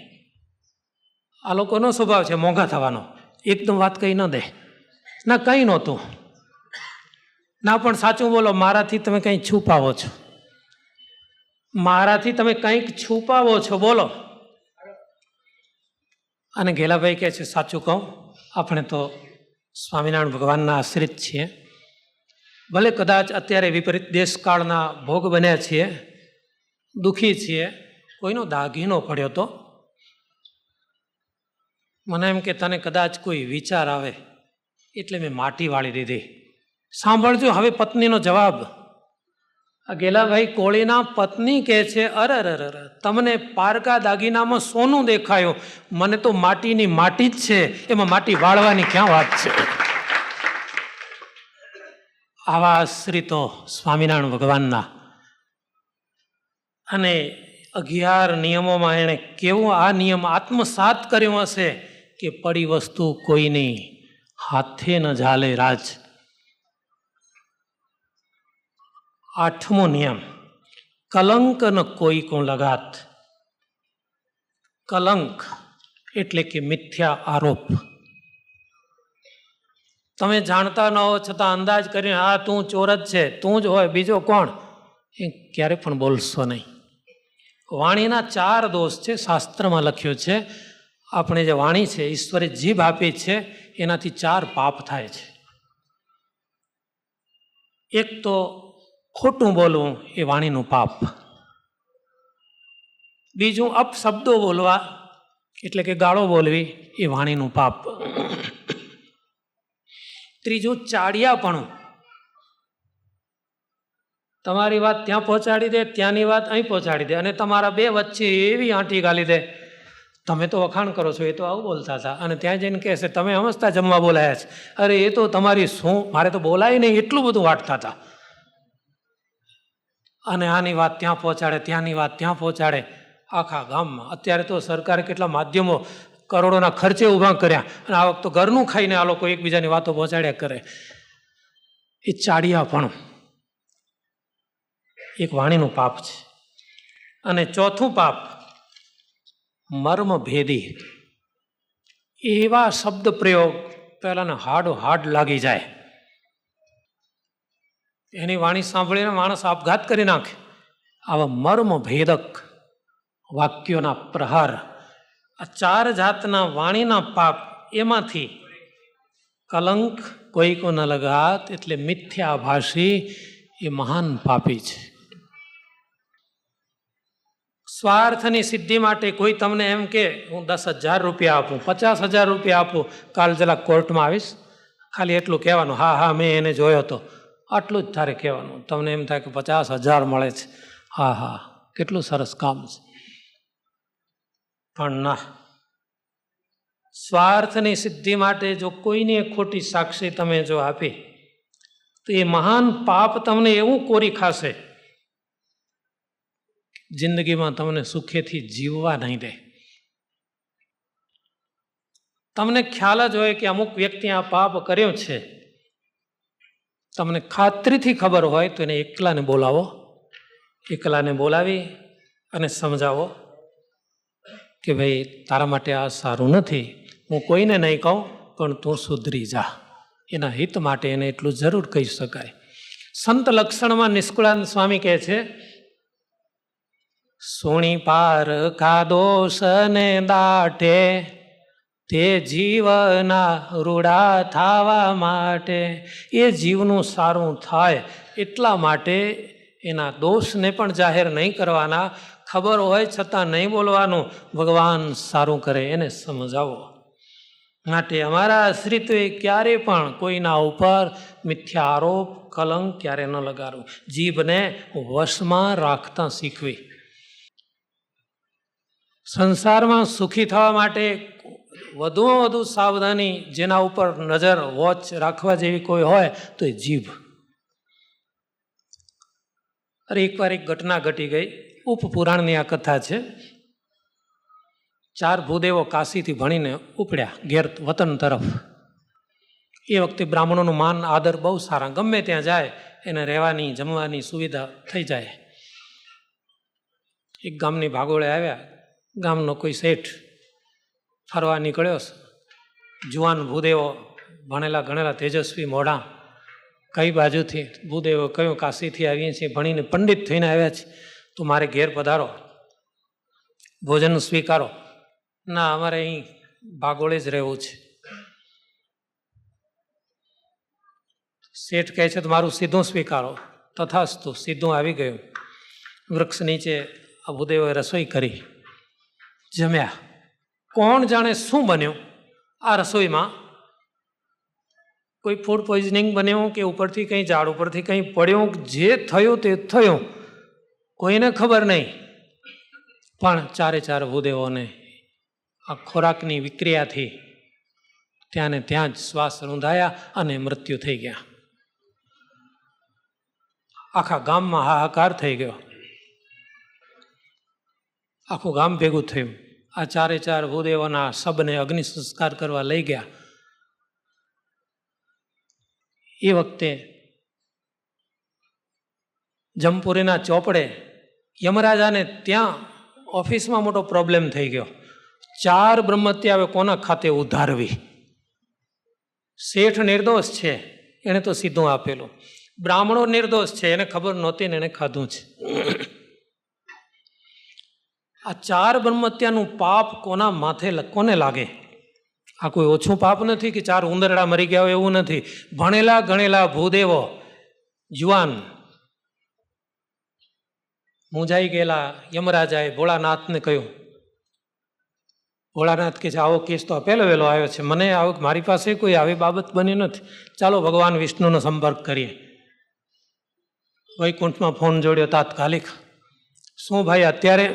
આ લોકોનો સ્વભાવ છે મોંઘા થવાનો, એકદમ વાત કહી ન દે. ના, કંઈ નહોતું. ના, પણ સાચું બોલો, મારાથી તમે કંઈ છુપાવો છો, મારાથી તમે કંઈક છુપાવો છો, બોલો. અને ગેલાભાઈ કહે છે, સાચું કહું, આપણે તો સ્વામિનારાયણ ભગવાનના આશ્રિત છીએ. ભલે કદાચ અત્યારે વિપરીત દેશકાળના ભોગ બન્યા છીએ, દુઃખી છીએ, કોઈનો દાગીનો પડ્યો તો મને એમ કે તને કદાચ કોઈ વિચાર આવે એટલે મેં માટી વાળી દીધી. સાંભળજો હવે પત્નીનો જવાબ. આ ગેલાભાઈ કોળીના પત્ની કહે છે, અરે તમને પારકા દાગીનામાં સોનું દેખાયું, મને તો માટીની માટી જ છે, એમાં માટી વાળવાની ક્યાં વાત છે. આવા આશ્રિતો સ્વામિનારાયણ ભગવાનના. અને 11 નિયમોમાં એણે કેવો આ નિયમ આત્મસાત કર્યો હશે કે પડી વસ્તુ કોઈની હાથે ન ઝાલે. રાજ 8મો નિયમ, કલંક ન કોઈ કો લગાત. કલંક એટલે કે મિથ્યા આરોપ. તમે જાણતા ન હો છતાં અંદાજ કરીને, હા તું ચોર જ છે, તું જ હોય, બીજો કોણ, એ ક્યારે પણ બોલશો નહીં. વાણીના 4 દોષ છે, શાસ્ત્રમાં લખ્યું છે. આપણે જે વાણી છે, ઈશ્વરે જીભ આપી છે, એનાથી 4 પાપ થાય છે. એક તો ખોટું બોલવું, એ વાણીનું પાપ. બીજું અપશબ્દો બોલવા એટલે કે ગાળો બોલવી, એ વાણીનું પાપ. ત્રીજું ચાડિયાપણું. તમારી વાત ત્યાં પહોંચાડી દે, ત્યાંની વાત અહીં પહોંચાડી દે, અને તમારા બે વચ્ચે એવી આંટી ગાલી દે, તમે તો વખાણ કરો છો, એ તો આવું બોલતા હતા, અને ત્યાં જઈને કહેશે તમે સમજતા જમવા બોલાયા છે, અરે એ તો તમારી શું, મારે તો બોલાય નહીં, એટલું બધું વાટતા હતા. અને આની વાત ત્યાં પહોંચાડે, ત્યાંની વાત ત્યાં પહોંચાડે, આખા ગામમાં. અત્યારે તો સરકારે કેટલા માધ્યમો કરોડોના ખર્ચે ઊભા કર્યા, અને આ વખતે ઘરનું ખાઈને આ લોકો એકબીજાની વાતો પહોંચાડ્યા કરે. એ ચાડિયાપણું એક વાણીનું પાપ છે. અને ચોથું પાપ મર્મભેદી. એવા શબ્દ પ્રયોગ પહેલાને હાડ લાગી જાય. એની વાણી સાંભળીને માણસ આપઘાત કરી નાખે. આવા મર્મભેદક વાક્યોના પ્રહાર. આ 4 જાતના વાણીના પાપ, એમાંથી કલંક કોઈ કો ન લગાત એટલે મિથ્યાભાષી એ મહાન પાપી છે. સ્વાર્થની સિદ્ધિ માટે કોઈ તમને એમ કે હું 10,000 રૂપિયા આપું, 50,000 રૂપિયા આપું, કાલ જરા કોર્ટમાં આવીશ, ખાલી એટલું કહેવાનું, હા મેં એને જોયો હતો, આટલું જ તારે કહેવાનું. તમને એમ થાય કે 50,000 મળે છે, હા કેટલું સરસ કામ છે. પણ ના, સ્વાર્થની સિદ્ધિ માટે જો કોઈને ખોટી સાક્ષી તમે જો આપી તો એ મહાન પાપ તમને એવું કોરી ખાશે, જિંદગીમાં તમને સુખેથી જીવવા નહીં દે. તમને ખ્યાલ જ હોય કે અમુક વ્યક્તિ આ પાપ કર્યો છે, તમને ખાતરીથી ખબર હોય તો એને એકલાને બોલાવો, એકલાને બોલાવી અને સમજાવો કે ભાઈ તારા માટે આ સારું નથી, હું કોઈને નહીં કહું પણ તું સુધરી જા. એના હિત માટે એને એટલું જરૂર કહી શકાય. સંત લક્ષણમાં નિષ્કુળાનંદ સ્વામી કહે છે, સોણી પાર કાદોષ ને દાઠે તે જીવના રૂડા થવા માટે. એ જીવનું સારું થાય એટલા માટે એના દોષને પણ જાહેર નહીં કરવાના, ખબર હોય છતાં નહીં બોલવાનું. ભગવાન સારું કરે એને સમજાવો. માટે અમારા આશ્રિતોએ ક્યારે પણ કોઈના ઉપર મિથ્યા આરોપ કલંક ક્યારે ન લગાડવું, જીભને વશમાં રાખતા શીખવી. સંસારમાં સુખી થવા માટે વધુમાં વધુ સાવધાની, જેના ઉપર નજર વોચ રાખવા જેવી કોઈ હોય તો એ જીભ. અરે એકવાર એક ઘટના ઘટી ગઈ. ઉપપુરાણની આ કથા છે. 4 ભૂદેવો કાશીથી ભણીને ઉપડ્યા ઘેર વતન તરફ. એ વખતે બ્રાહ્મણોનું માન આદર બહુ સારા, ગમે ત્યાં જાય એને રહેવાની જમવાની સુવિધા થઈ જાય. એક ગામની ભાગોળે આવ્યા. ગામનો કોઈ શેઠ ફરવા નીકળ્યો. જુવાન ભૂદેવો, ભણેલા ગણેલા તેજસ્વી મોઢા. કઈ બાજુથી? ભૂદેવો કહ્યું, કાશીથી આવીએ છીએ, ભણીને પંડિત થઈને આવ્યા છે, તો મારે ઘેર પધારો, ભોજન સ્વીકારો. ના, અમારે અહીં ભાગોળે જ રહેવું છે. શેઠ કહે છે તો મારું સીધું સ્વીકારો. તથાસ્તુ, સીધું આવી ગયું. વૃક્ષ નીચે આ ભૂદેવોએ રસોઈ કરી, જમ્યા. કોણ જાણે શું બન્યું આ રસોઈમાં? કોઈ ફૂડ પોઈઝનિંગ બન્યું કે ઉપરથી કંઈ ઝાડ ઉપરથી કંઈ પડ્યું? જે થયું તે થયું, કોઈને ખબર નહીં. પણ 4 ભૂદેવોને આ ખોરાકની વિક્રિયાથી ત્યાં ને ત્યાં જ શ્વાસ રૂંધાયા અને મૃત્યુ થઈ ગયા. આખા ગામમાં હાહાકાર થઈ ગયો. આખું ગામ ભેગું થયું. આ 4 ભૂદેવોના શબને અગ્નિ સંસ્કાર કરવા લઈ ગયા. એ વખતે જમપુરીના ચોપડે યમરાજાને ત્યાં ઓફિસમાં મોટો પ્રોબ્લેમ થઈ ગયો. 4 બ્રહ્મત્યા હવે કોના ખાતે ઉધારવી? શેઠ નિર્દોષ છે, એને તો સીધું આપેલું. બ્રાહ્મણો નિર્દોષ છે, એને ખબર નહોતી ને એને ખાધું છે. આ 4 બ્રહ્મત્યાનું પાપ કોના માથે કોને લાગે? આ કોઈ ઓછું પાપ નથી કે 4 ઉંદરડા મરી ગયા હોય, એવું નથી. ભણેલા ગણેલા ભૂદેવો, જુવાન, મૂંઝાઈ ગયેલા યમરાજાએ ભોળાનાથને કહ્યું. ભોળાનાથ કે છે, આવો કેસ તો પહેલો વહેલો આવ્યો છે, મને મારી પાસે કોઈ આવી બાબત બની નથી. ચાલો ભગવાન વિષ્ણુનો સંપર્ક કરીએ. વૈકુંઠમાં ફોન જોડ્યો તાત્કાલિક. શું ભાઈ, અત્યારે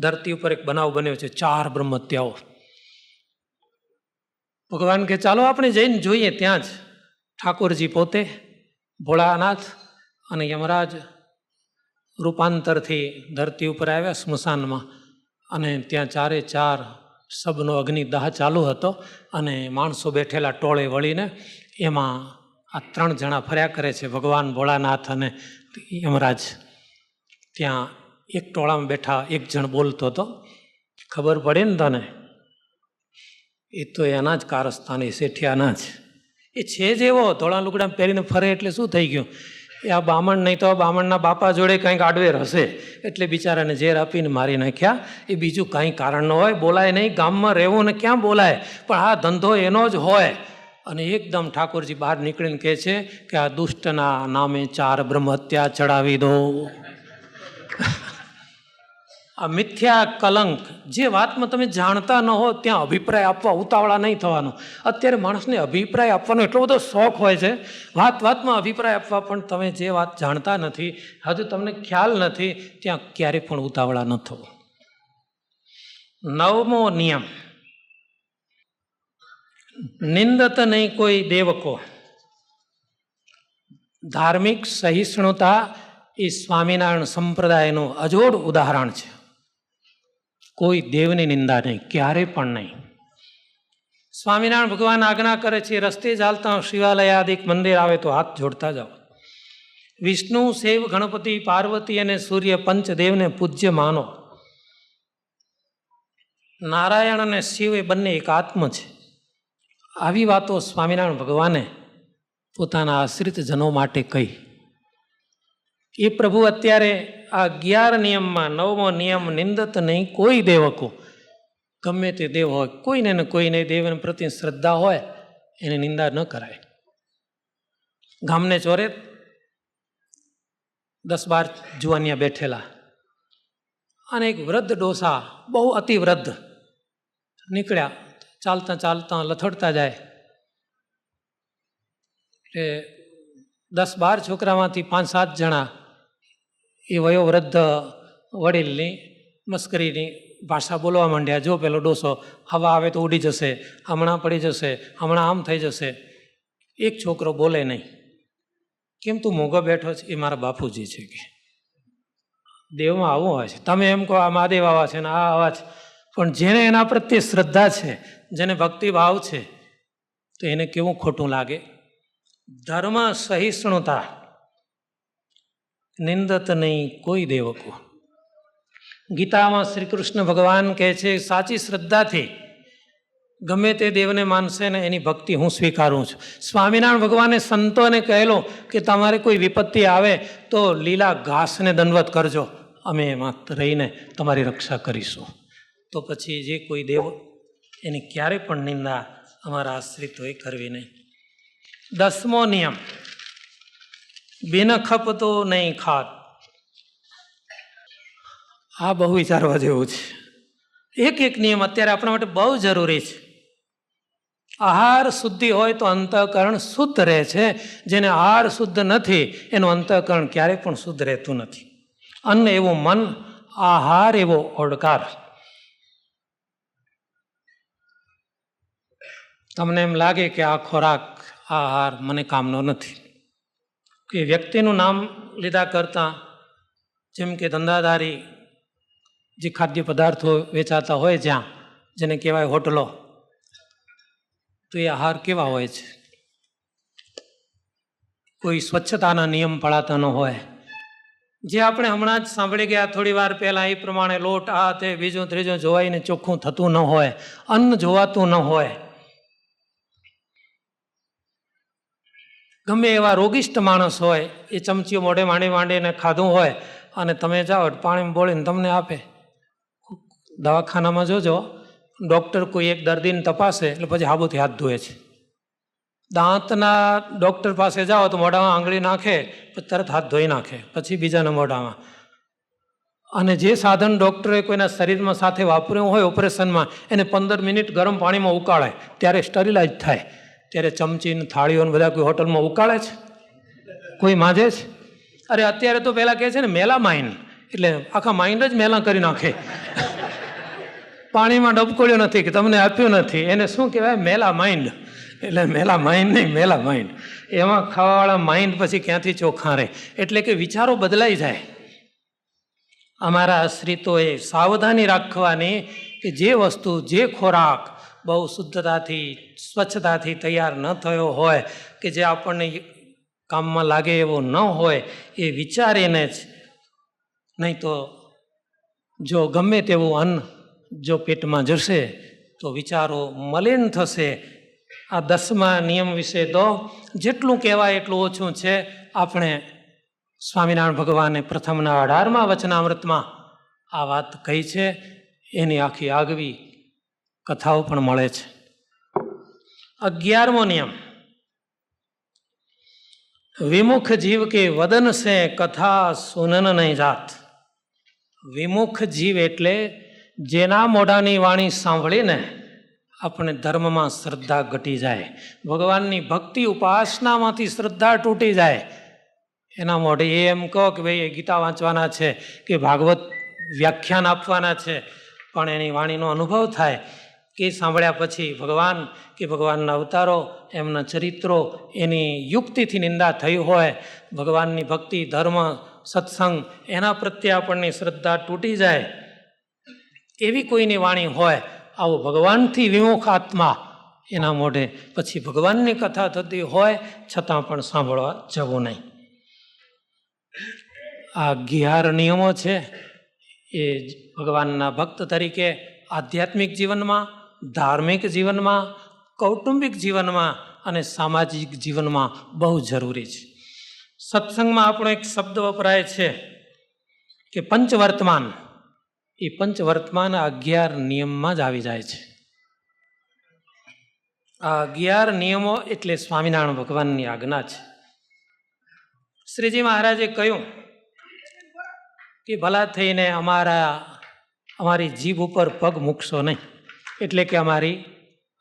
ધરતી ઉપર એક બનાવ બન્યો છે, 4 બ્રહ્મત્યાઓ. ભગવાન કે ચાલો આપણે જઈને જોઈએ. ત્યાં જ ઠાકોરજી પોતે, ભોળાનાથ અને યમરાજ રૂપાંતરથી ધરતી ઉપર આવ્યા સ્મશાનમાં. અને ત્યાં 4 શબનો અગ્નિદાહ ચાલુ હતો અને માણસો બેઠેલા ટોળે વળીને એમાં આ 3 જણા ફર્યા કરે છે, ભગવાન, ભોળાનાથ અને યમરાજ. ત્યાં એક ટોળામાં બેઠા એક જણ બોલતો હતો. ખબર પડે ને તને, એ તો એના જ કારસ્તાન, એ શેઠિયાના જ. એ છે જ એવો, ધોળા લુગડા પહેરીને ફરે એટલે શું થઈ ગયું? એ આ બામણ નહીં તો આ બામણના બાપા જોડે કંઈક આડવેર હશે એટલે બિચારાને ઝેર આપીને મારી નાખ્યા. એ બીજું કાંઈ કારણ ન હોય, બોલાય નહીં. ગામમાં રહેવું ને ક્યાં બોલાય, પણ આ ધંધો એનો જ હોય. અને એકદમ ઠાકોરજી બહાર નીકળીને કહે છે કે આ દુષ્ટના નામે 4 બ્રહ્મહત્યા ચડાવી દો. આ મિથ્યા કલંક, જે વાતમાં તમે જાણતા ન હો ત્યાં અભિપ્રાય આપવા ઉતાવળા નહીં થવાનું. અત્યારે માણસને અભિપ્રાય આપવાનો એટલો બધો શોખ હોય છે, વાતમાં અભિપ્રાય આપવા. પણ તમે જે વાત જાણતા નથી, હજુ તમને ખ્યાલ નથી, ત્યાં ક્યારેય પણ ઉતાવળા ન થવું. 9મો નિયમ, નિંદત નહીં કોઈ દેવકો. ધાર્મિક સહિષ્ણુતા એ સ્વામિનારાયણ સંપ્રદાયનું અજોડ ઉદાહરણ છે. કોઈ દેવની નિંદા નહીં, ક્યારે પણ નહીં. સ્વામિનારાયણ ભગવાન આજ્ઞા કરે છે, રસ્તે ચાલતા શિવાલયાદિક મંદિર આવે તો હાથ જોડતા જાઓ. વિષ્ણુ, શિવ, ગણપતિ, પાર્વતી અને સૂર્ય પંચદેવને પૂજ્ય માનો. નારાયણ અને શિવ એ બંને એક આત્મ છે. આવી વાતો સ્વામિનારાયણ ભગવાને પોતાના આશ્રિત જનો માટે કહી. એ પ્રભુ અત્યારે આ 11 નિયમમાં 9મો નિયમ, નિંદત નહીં કોઈ દેવકો. ગમે તે દેવ હોય, કોઈને ને કોઈને દેવને પ્રત્યે શ્રદ્ધા હોય એને નિંદા ન કરાય. ગામને ચોરે 10-12 જુવાનિયા બેઠેલા અને એક વૃદ્ધ ડોસા, બહુ અતિ વૃદ્ધ, નીકળ્યા. ચાલતા ચાલતા લથડતા જાય એટલે 10-12 છોકરામાંથી 5-7 જણા એ વયોવૃદ્ધ વડીલની મસ્કરીની ભાષા બોલવા માંડ્યા. જો પેલો ડોસો હવા આવે તો ઉડી જશે, હમણાં પડી જશે, હમણાં આમ થઈ જશે. એક છોકરો બોલે નહીં. કેમ તું મોંઘો બેઠો છે? એ મારા બાપુજી છે કે દેવમાં આવું હોય છે. તમે એમ કહો આ મહાદેવ આવા છે ને આ આવા છે, પણ જેને એના પ્રત્યે શ્રદ્ધા છે, જેને ભક્તિભાવ છે, તો એને કેવું ખોટું લાગે. ધર્મ સહિષ્ણુતા, નિંદત નહીં કોઈ દેવકો. ગીતામાં શ્રી કૃષ્ણ ભગવાન કહે છે, સાચી શ્રદ્ધાથી ગમે તે દેવને માનશે ને એની ભક્તિ હું સ્વીકારું છું. સ્વામિનારાયણ ભગવાને સંતોને કહેલું કે તમારે કોઈ વિપત્તિ આવે તો લીલા ઘાસને દંડવત કરજો, અમે એમાં રહીને તમારી રક્ષા કરીશું. તો પછી જે કોઈ દેવ એની ક્યારે પણ નિંદા અમારા આશ્રિતોએ કરવી નહીં. 10મો નિયમ, બિન ખપતો નહીં ખાત. આ બહુ વિચારવા જેવું છે. એક નિયમ અત્યારે આપણા માટે બહુ જરૂરી છે. આહાર શુદ્ધિ હોય તો અંતઃકરણ શુદ્ધ રહે છે. જેને આહાર શુદ્ધ નથી એનું અંતઃકરણ ક્યારેય પણ શુદ્ધ રહેતું નથી. અન્ન એવું મન, આહાર એવો ઓડકાર. તમને એમ લાગે કે આ ખોરાક, આ આહાર મને કામનો નથી, કે વ્યક્તિનું નામ લીધા કરતાં, જેમ કે ધંધાદારી જે ખાદ્ય પદાર્થો વેચાતા હોય જ્યાં, જેને કહેવાય હોટલો, તો એ આહાર કેવા હોય છે? કોઈ સ્વચ્છતાના નિયમ પડાતા ન હોય. જે આપણે હમણાં જ સાંભળી ગયા થોડી વાર પહેલાં, એ પ્રમાણે લોટ આ તે બીજું ત્રીજું જોવાઈને ચોખ્ખું થતું ન હોય, અન્ન જોવાતું ન હોય. ગમે એવા રોગિષ્ટ માણસ હોય, એ ચમચીઓ મોઢે માંડીને ખાધું હોય અને તમે જાઓ પાણી બોળીને તમને આપે. દવાખાનામાં જોજો, ડૉક્ટર કોઈ એક દર્દીને તપાસે એટલે પછી હાબુથી હાથ ધોવે છે. દાંતના ડૉક્ટર પાસે જાઓ તો મોઢામાં આંગળી નાખે, પછી તરત હાથ ધોઈ નાખે, પછી બીજાના મોઢામાં. અને જે સાધન ડૉક્ટરે કોઈના શરીરમાં સાથે વાપર્યું હોય ઓપરેશનમાં, એને 15 મિનિટ ગરમ પાણીમાં ઉકાળે ત્યારે સ્ટરીલાઇઝ થાય. ત્યારે ચમચીને થાળીઓને બધા કોઈ હોટલમાં ઉકાળે છે? કોઈ માંજે છે? અરે અત્યારે તો પહેલાં કહે છે ને મેલામાઇન, એટલે આખા માઇન્ડ જ મેલા કરી નાખે. પાણીમાં ડબકોળ્યો નથી કે તમને આપ્યું નથી, એને શું કહેવાય? મેલા માઇન્ડ. એટલે મેલા માઇન્ડ નહીં, મેલા માઇન્ડ. એમાં ખાવાવાળા માઇન્ડ પછી ક્યાંથી ચોખ્ખા રહે? એટલે કે વિચારો બદલાઈ જાય. અમારા આશ્રિતોએ સાવધાની રાખવાની કે જે વસ્તુ, જે ખોરાક બહુ શુદ્ધતાથી, સ્વચ્છતાથી તૈયાર ન થયો હોય, કે જે આપણને કામમાં લાગે એવો ન હોય, એ વિચારીને જ. નહીં તો જો ગમે તેવું અન્ન જો પેટમાં જશે તો વિચારો મલિન થશે. આ 10મા નિયમ વિશે તો જેટલું કહેવાય એટલું ઓછું છે. આપણે સ્વામિનારાયણ ભગવાને પ્રથમના 18મા વચનામૃતમાં આ વાત કહી છે. એની આખી આગવી કથાઓ પણ મળે છે. 11મો નિયમ, વિમુખ જીવ કે વદન સે કથા સુનન નહીં જાત. વિમુખ જીવ એટલે જેના મોઢાની વાણી સાંભળીને આપણે ધર્મમાં શ્રદ્ધા ઘટી જાય, ભગવાનની ભક્તિ ઉપાસનામાંથી શ્રદ્ધા તૂટી જાય. એના મોઢે એમ કહો કે ભાઈ ગીતા વાંચવાના છે કે ભાગવત વ્યાખ્યાન આપવાના છે, પણ એની વાણીનો અનુભવ થાય કે સાંભળ્યા પછી ભગવાન કે ભગવાનના અવતારો, એમના ચરિત્રો, એની યુક્તિથી નિંદા થઈ હોય, ભગવાનની ભક્તિ, ધર્મ, સત્સંગ એના પ્રત્યે આપણને શ્રદ્ધા તૂટી જાય, એવી કોઈની વાણી હોય, આવો ભગવાનથી વિમુખ આત્મા એના મોઢે પછી ભગવાનની કથા થતી હોય છતાં પણ સાંભળવા જવું નહીં. આ 11 નિયમો છે એ ભગવાનના ભક્ત તરીકે આધ્યાત્મિક જીવનમાં, ધાર્મિક જીવનમાં, કૌટુંબિક જીવનમાં અને સામાજિક જીવનમાં બહુ જરૂરી છે. સત્સંગમાં આપણો એક શબ્દ વપરાય છે કે પંચવર્તમાન. એ પંચવર્તમાન 11 નિયમમાં જ આવી જાય છે. આ 11 નિયમો એટલે સ્વામિનારાયણ ભગવાનની આજ્ઞા છે. શ્રીજી મહારાજે કહ્યું કે ભલા થઈને અમારી જીભ ઉપર પગ મૂકશો નહીં, એટલે કે અમારી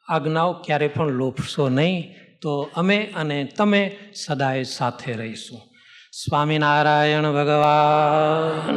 આજ્ઞાઓ ક્યારે પણ લોભશો નહીં, તો અમે અને તમે સદાય સાથે રહીશું. સ્વામિનારાયણ ભગવાન.